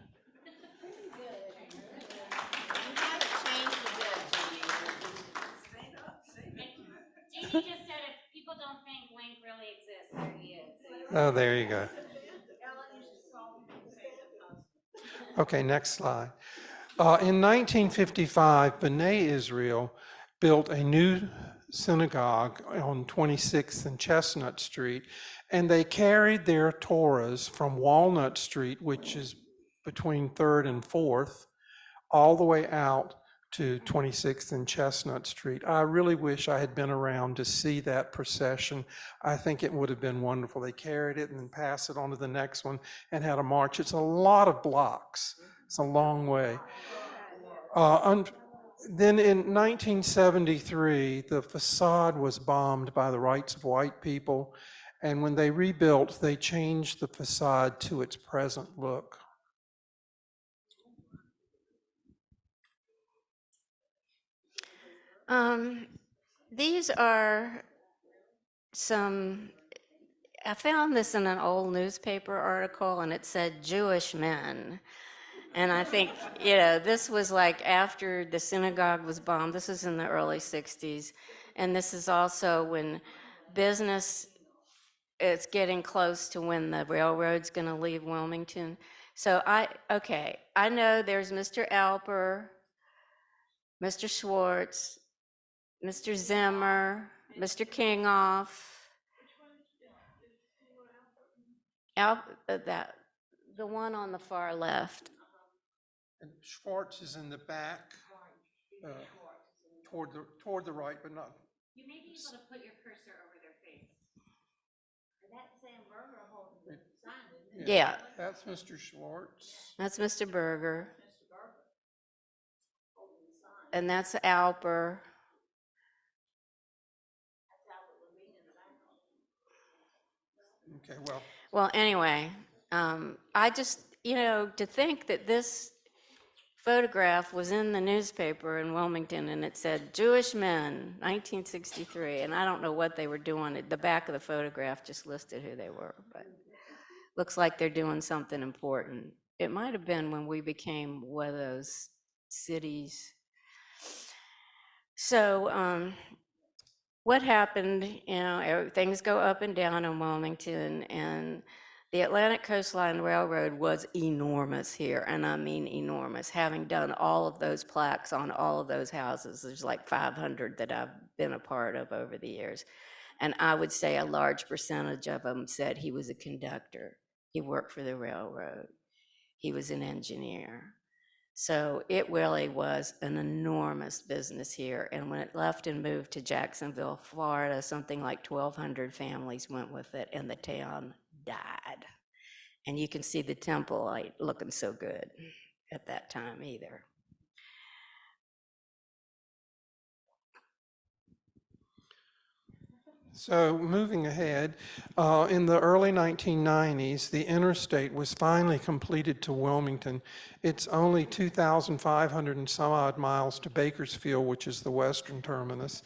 Jeannie just said if people don't think Link really exists, there he is. Oh, there you go. Okay, next slide. In 1955, B'nai Israel built a new synagogue on 26th and Chestnut Street, and they carried their Torahs from Walnut Street, which is between 3rd and 4th, all the way out to 26th and Chestnut Street. I really wish I had been around to see that procession. I think it would have been wonderful. They carried it and then passed it on to the next one and had a march. It's a lot of blocks. It's a long way. Then in 1973, the facade was bombed by the rights of white people. And when they rebuilt, they changed the facade to its present look. These are I found this in an old newspaper article and it said Jewish men. And I think, this was like after the synagogue was bombed. This is in the early 60s. And this is also when business is getting close to when the railroad's going to leave Wilmington. So I know there's Mr. Alper, Mr. Schwartz, Mr. Zimmer, Mr. Kingoff. The one on the far left. And Schwartz is in the back, toward the right, but not. You may be able to put your cursor over their face. That's Sam Berger holding the sign, isn't it? Yeah, That's Mr. Schwartz. that's Mr. Berger. And that's Alper. Okay, well. Well, anyway, I just, to think that this photograph was in the newspaper in Wilmington and it said Jewish men, 1963, and I don't know what they were doing. The back of the photograph just listed who they were, but looks like they're doing something important. It might have been when we became one of those cities. So what happened, things go up and down in Wilmington, and the Atlantic Coastline Railroad was enormous here, and I mean enormous. Having done all of those plaques on all of those houses, there's like 500 that I've been a part of over the years. And I would say a large percentage of them said he was a conductor. He worked for the railroad. He was an engineer. So it really was an enormous business here. And when it left and moved to Jacksonville, Florida, something like 1,200 families went with it, and the town died. And you can see the temple ain't looking so good at that time either. So moving ahead, in the early 1990s, the interstate was finally completed to Wilmington. It's only 2,500 and some odd miles to Bakersfield, which is the western terminus.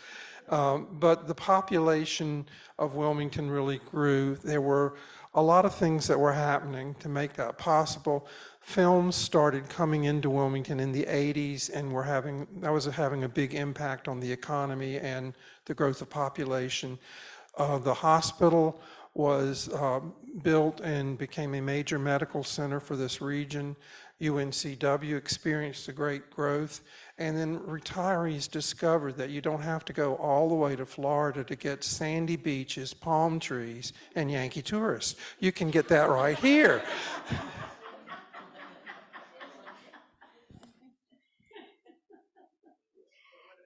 But the population of Wilmington really grew. There were a lot of things that were happening to make that possible. Films started coming into Wilmington in the 80s, and that was having a big impact on the economy and the growth of population. The hospital was built and became a major medical center for this region. UNCW experienced a great growth, and then retirees discovered that you don't have to go all the way to Florida to get sandy beaches, palm trees, and Yankee tourists. You can get that right here.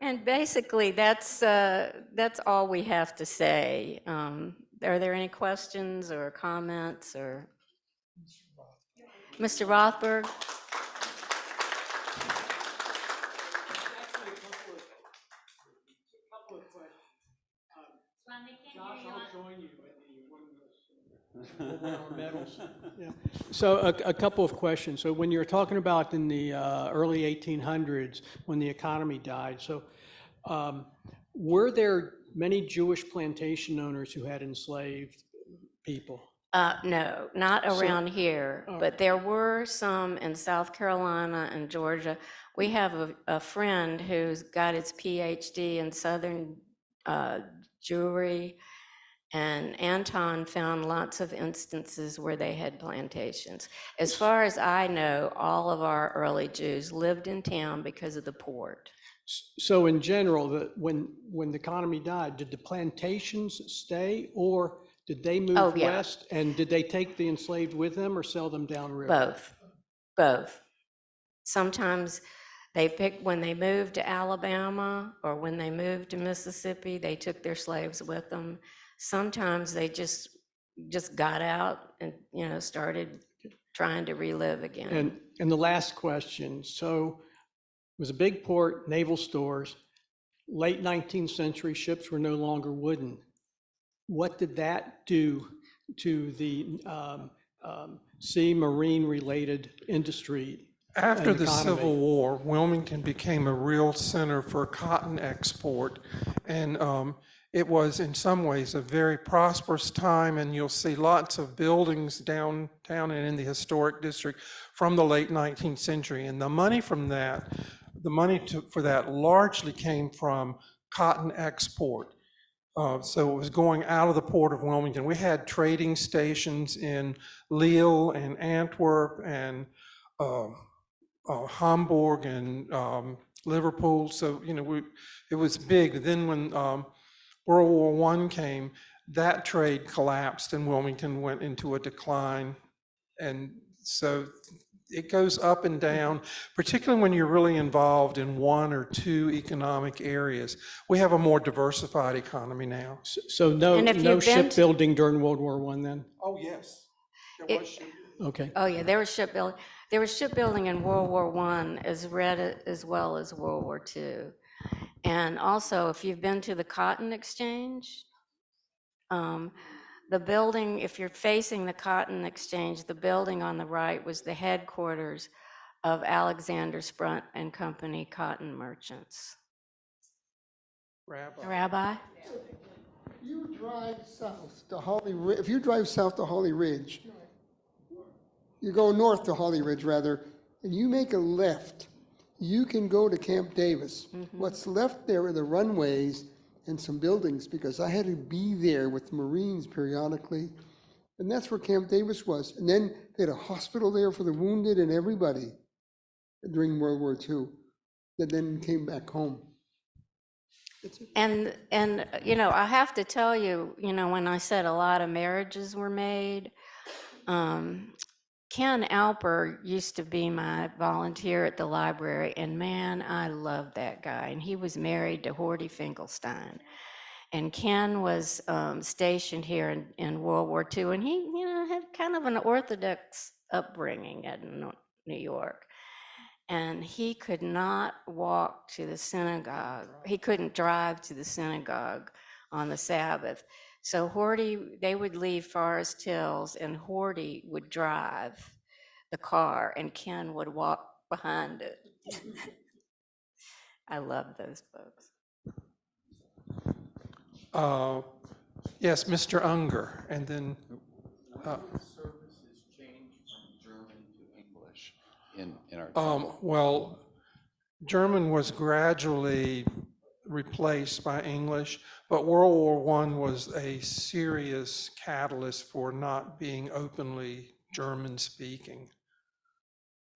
And basically, that's all we have to say. Are there any questions or comments or? Mr. Rothberg? Couple of questions. Josh, I'll join you in the one of medals. Yeah. So a couple of questions. So when you're talking about in the early 1800s, when the economy died, so were there many Jewish plantation owners who had enslaved people? No, not around here, but there were some in South Carolina and Georgia. We have a friend who's got his PhD in Southern Jewry, and Anton found lots of instances where they had plantations. As far as I know, all of our early Jews lived in town because of the port. So in general, when the economy died, did the plantations stay, or did they move yeah. west? And did they take the enslaved with them or sell them downriver? Both. Sometimes they picked, when they moved to Alabama or when they moved to Mississippi, they took their slaves with them. Sometimes they just got out and, started trying to relive again. And the last question, so it was a big port, naval stores. Late 19th century ships were no longer wooden. What did that do to the sea marine related industry? After the Civil War, Wilmington became a real center for cotton export, and it was in some ways a very prosperous time, and you'll see lots of buildings downtown and in the historic district from the late 19th century. And the money from that, for that largely came from cotton export. So it was going out of the port of Wilmington. We had trading stations in Lille and Antwerp and Hamburg and Liverpool. So, it was big. Then when World War I came, that trade collapsed and Wilmington went into a decline. And so it goes up and down, particularly when you're really involved in one or two economic areas. We have a more diversified economy now. So no shipbuilding during World War I then? Oh, yes. There was shipbuilding. Okay. Oh, yeah, there was shipbuilding. There was shipbuilding in World War I as well as World War II. And also, if you've been to the Cotton Exchange, the building, if you're facing the Cotton Exchange, the building on the right was the headquarters of Alexander Sprunt and Company cotton merchants. Rabbi? You drive south to Holly Ridge. If you drive south to Holly Ridge, you go north to Holly Ridge rather, and you make a left, you can go to Camp Davis. What's left there are the runways, and some buildings, because I had to be there with the Marines periodically. And that's where Camp Davis was. And then they had a hospital there for the wounded and everybody during World War II, that then came back home. That's it. And, you know, I have to tell you, you know, when I said a lot of marriages were made, Ken Alper used to be my volunteer at the library, and man, I loved that guy. And he was married to Horty Finkelstein. And Ken was stationed here in World War II, and he, you know, had kind of an Orthodox upbringing in New York. And he could not walk to the synagogue. He couldn't drive to the synagogue on the Sabbath. So Horty, they would leave Forest Hills, and Horty would drive the car, and Ken would walk behind it. I love those folks. Yes, Mr. Unger, and then, Services changed from German to English in our. well, German was gradually replaced by English, but World War I was a serious catalyst for not being openly German-speaking.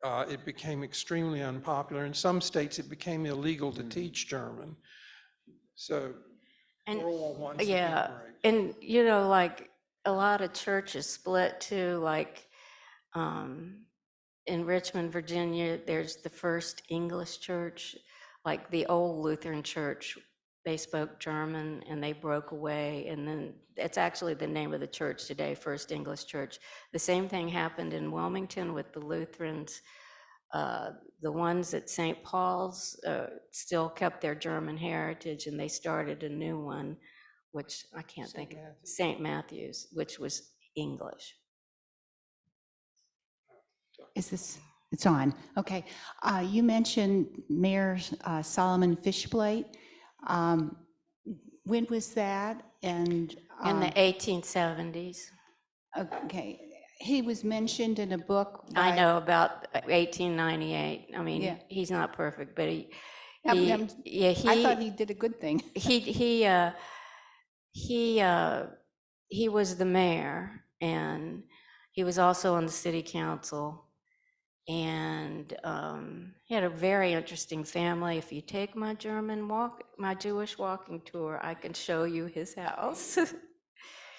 It became extremely unpopular. In some states, it became illegal to teach German. So And World War I's a big yeah, break. and you know, like a lot of churches split too, like in Richmond, Virginia, there's the First English Church, like the old Lutheran church, they spoke German and they broke away. And then it's actually the name of the church today, First English Church. The same thing happened in Wilmington with the Lutherans. The ones at St. Paul's still kept their German heritage, and they started a new one, which I can't think of, St. Matthew's, which was English. It's on, okay. You mentioned Mayor Solomon Fishblade. When was that? And, In the 1870s. okay, he was mentioned in a book I by. know about 1898. I mean, Yeah. he's not perfect, but I he thought he did a good thing. he was the mayor, and he was also on the city council, and he had a very interesting family. If you take my Jewish walking tour, I can show you his house.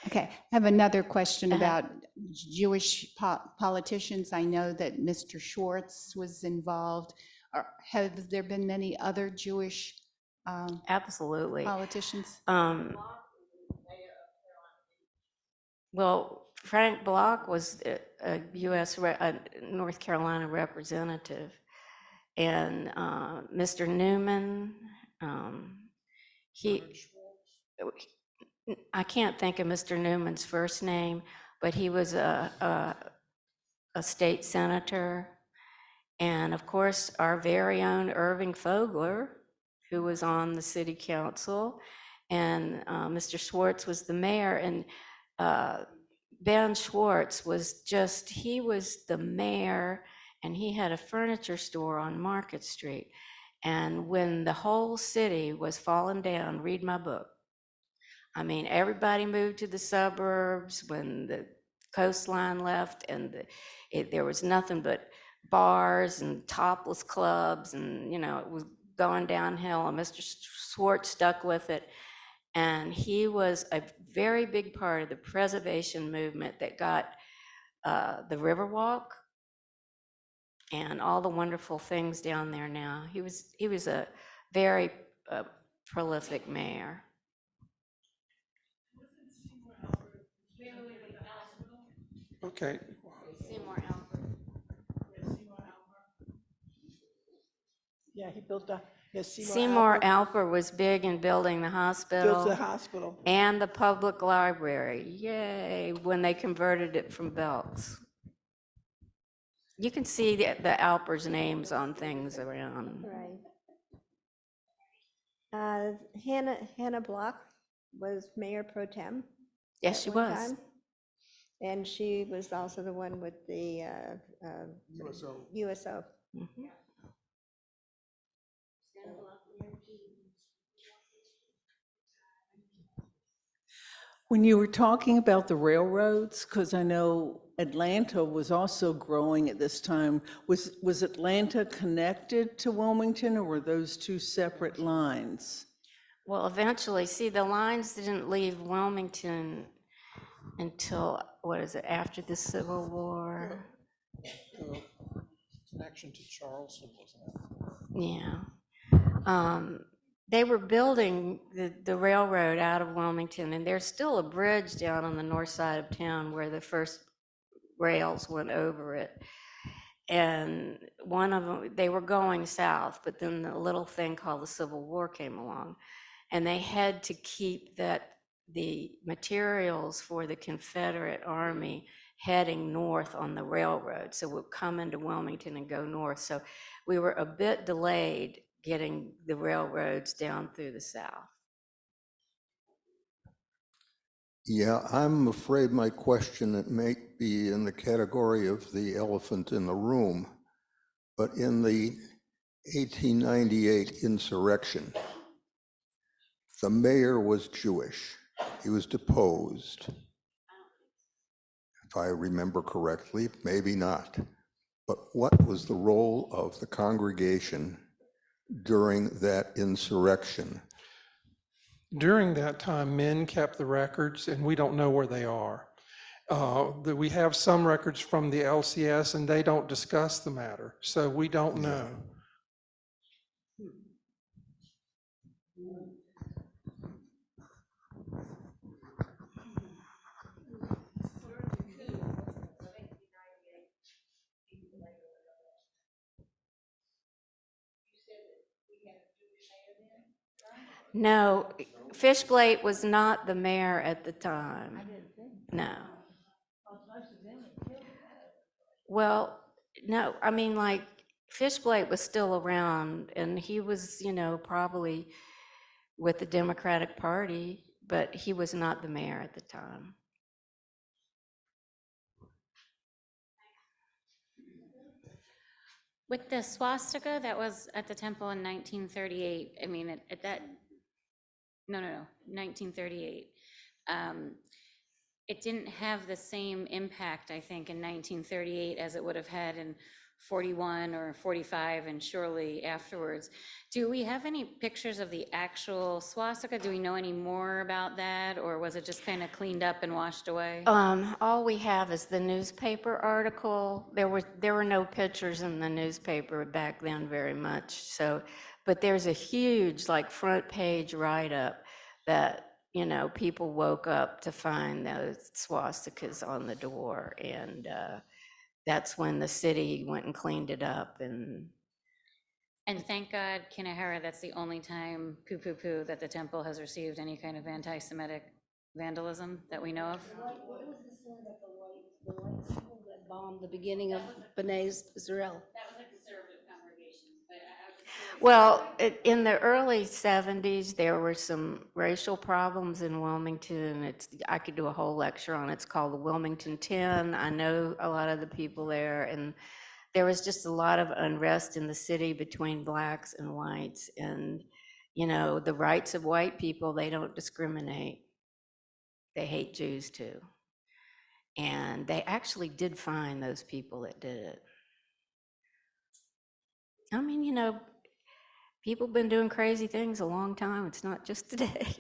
Okay, I have another question Uh-huh. about Jewish politicians. I know that Mr. Schwartz was involved. Have there been many other Jewish Absolutely. politicians? Well, Frank Block was a North Carolina representative, and Mr. Newman, I can't think of Mr. Newman's first name, but he was a state senator. And of course, our very own Irving Fogler, who was on the city council, and Mr. Schwartz was the mayor. And Ben Schwartz he was the mayor, and he had a furniture store on Market Street. And when the whole city was falling down, read my book. I mean, everybody moved to the suburbs when the coastline left, and there was nothing but bars and topless clubs, and, you know, it was going downhill, and Mr. Schwartz stuck with it. And he was a very big part of the preservation movement that got the Riverwalk and all the wonderful things down there now. He was a very prolific mayor. Okay, Seymour Alpert. Yeah, he built the, Seymour Alpert was big in building the built the hospital hospital. and the public library. Yay, when they converted it from Belks. You can see the Alpert's names on things around. Right. Hannah Block was mayor pro tem. Yes, at she one was. time. And she was also the one with the USO. Mhm. When you were talking about the railroads, because I know Atlanta was also growing at this time, was Atlanta connected to Wilmington, or were those two separate lines? Well, eventually, see, the lines didn't leave Wilmington until, what is it, after the Civil War? Connection to Charleston, wasn't it? Yeah. They were building the railroad out of Wilmington, and there's still a bridge down on the north side of town where the first rails went over it. And one of them, they were going south, but then the little thing called the Civil War came along. And they had to keep the materials for the Confederate Army heading north on the railroad. So we'd come into Wilmington and go north. So we were a bit delayed getting the railroads down through the south. Yeah, I'm afraid my question, it may be in the category of the elephant in the room, but in the 1898 insurrection, the mayor was Jewish. He was deposed. If I remember correctly, maybe not. But what was the role of the congregation during that insurrection? During that time, men kept the records, and we don't know where they are. We have some records from the LCS, and they don't discuss the matter, so we don't know. No, Fishblade was not the mayor at the time. No. Well, no, I mean, like, Fishblade was still around, and he was, probably with the Democratic Party, but he was not the mayor at the time. With the swastika that was at the temple in 1938, I mean, at that, no, 1938. It didn't have the same impact, I think, in 1938 as it would have had in 41 or 45 and surely afterwards. Do we have any pictures of the actual swastika? Do we know any more about that, or was it just kind of cleaned up and washed away? All we have is the newspaper article. There were no pictures in the newspaper back then very much. So, but there's a huge like front page write-up that, people woke up to find those swastikas on the door, and that's when the city went and cleaned it up. And thank God, Kinahara, that's the only time, poo, that the temple has received any kind of anti-Semitic vandalism that we know of. What was the story about the white people that bombed the beginning of B'nai Israel? That was a conservative congregation, but well, in the early 70s, there were some racial problems in Wilmington. I could do a whole lecture on it. It's called the Wilmington 10. I know a lot of the people there, and there was just a lot of unrest in the city between blacks and whites. And, the rights of white people, they don't discriminate. They hate Jews too. And they actually did find those people that did it. I mean, people have been doing crazy things a long time. It's not just today.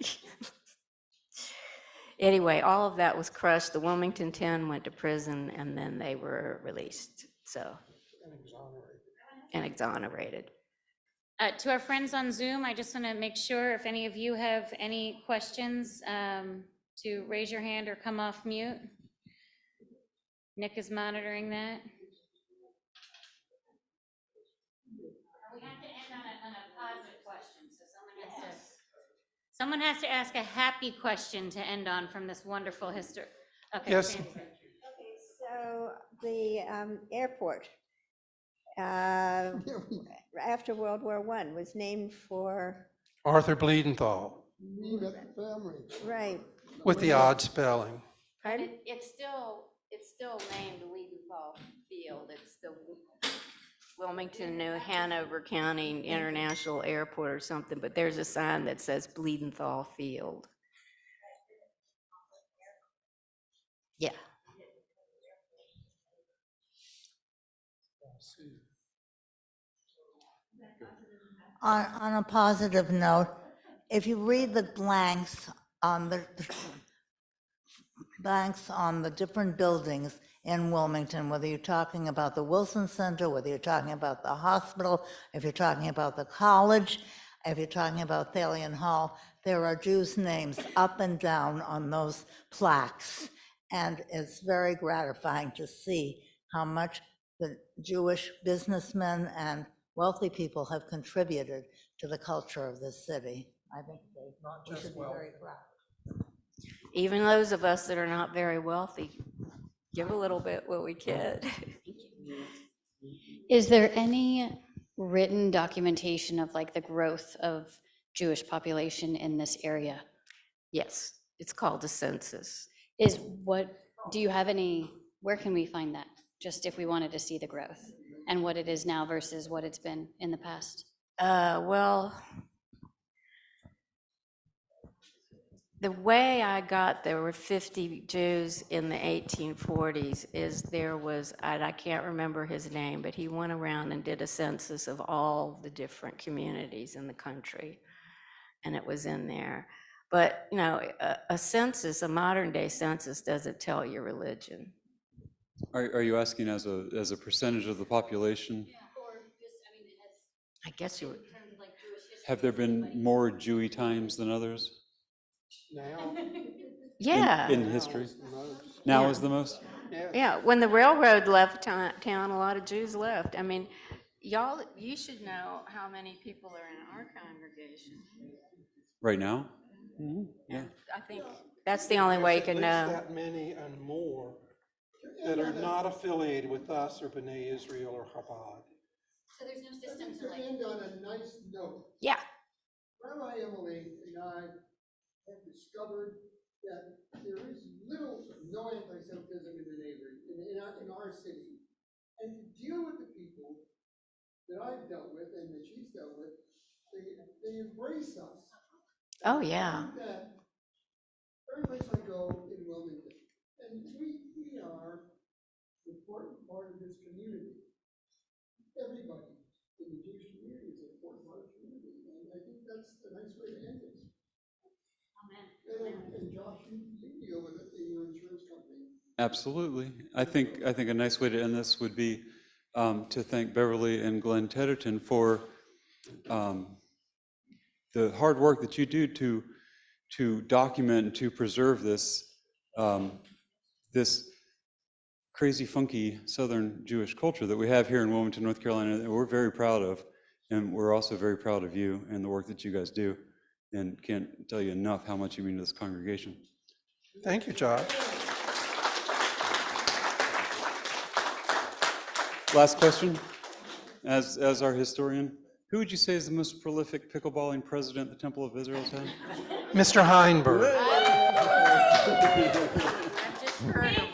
Anyway, all of that was crushed. The Wilmington 10 went to prison, and then they were released. So, and exonerated. To our friends on Zoom, I just want to make sure if any of you have any questions, to raise your hand or come off mute. Nick is monitoring that. We have to end on a positive question, so someone has to ask a happy question to end on from this wonderful history. Okay. Yes. Sandy's in. Okay, so the airport, after World War I, was named for, Arthur Bleedenthal, Me, that's the family. right, with the odd spelling. And it's still named Leadenthal Field. It's the Wilmington, New Hanover County International Airport or something, but there's a sign that says Bleedenthal Field. On a positive note, if you read the blanks on the different buildings in Wilmington, whether you're talking about the Wilson Center, whether you're talking about the hospital, if you're talking about the college, if you're talking about Thalian Hall, there are Jews' names up and down on those plaques. And it's very gratifying to see how much the Jewish businessmen and wealthy people have contributed to the culture of this city. I think we should be very proud. Even those of us that are not very wealthy, give a little bit what we can. Is there any written documentation of like the growth of Jewish population in this area? Yes, it's called a census. Do you have any, where can we find that? Just if we wanted to see the growth and what it is now versus what it's been in the past? Well, the way I got there were 50 Jews in the 1840s is there was, I can't remember his name, but he went around and did a census of all the different communities in the country, and it was in there. But, you know, a census, a modern day census doesn't tell your religion. Are you asking as a percentage of the population? I guess you would. Have there been more Jewy times than others Now, Yeah. in history? Now Yeah. is the most? Yeah, when the railroad left town, a lot of Jews left. I mean, y'all, you should know how many people are in our congregation. Right now? Yeah. I think that's the only way you can There's know. at least that many and more that are not affiliated with us or B'nai Israel or Chabad. So there's no system To end on a nice note, Yeah. Rabbi Emily and I have discovered that there is little to no anti-Semitism in the neighborhood, in our city. And to deal with the people that I've dealt with and that she's dealt with, they embrace us. Oh, yeah. I find that every place I go in Wilmington, and we are an important part of this community. Everybody in the Jewish community is an important part of the community, and I think that's a nice way to end this. Amen. And Josh, you deal with it in your insurance company. Absolutely. I think a nice way to end this would be to thank Beverly and Glenn Tetterton for the hard work that you do to document and to preserve this this crazy, funky Southern Jewish culture that we have here in Wilmington, North Carolina, that we're very proud of. And we're also very proud of you and the work that you guys do. And can't tell you enough how much you mean to this congregation. Thank you, Josh. Last question, as our historian, who would you say is the most prolific pickleballing president the Temple of Israel's had? Mr. Heinberg. I've just heard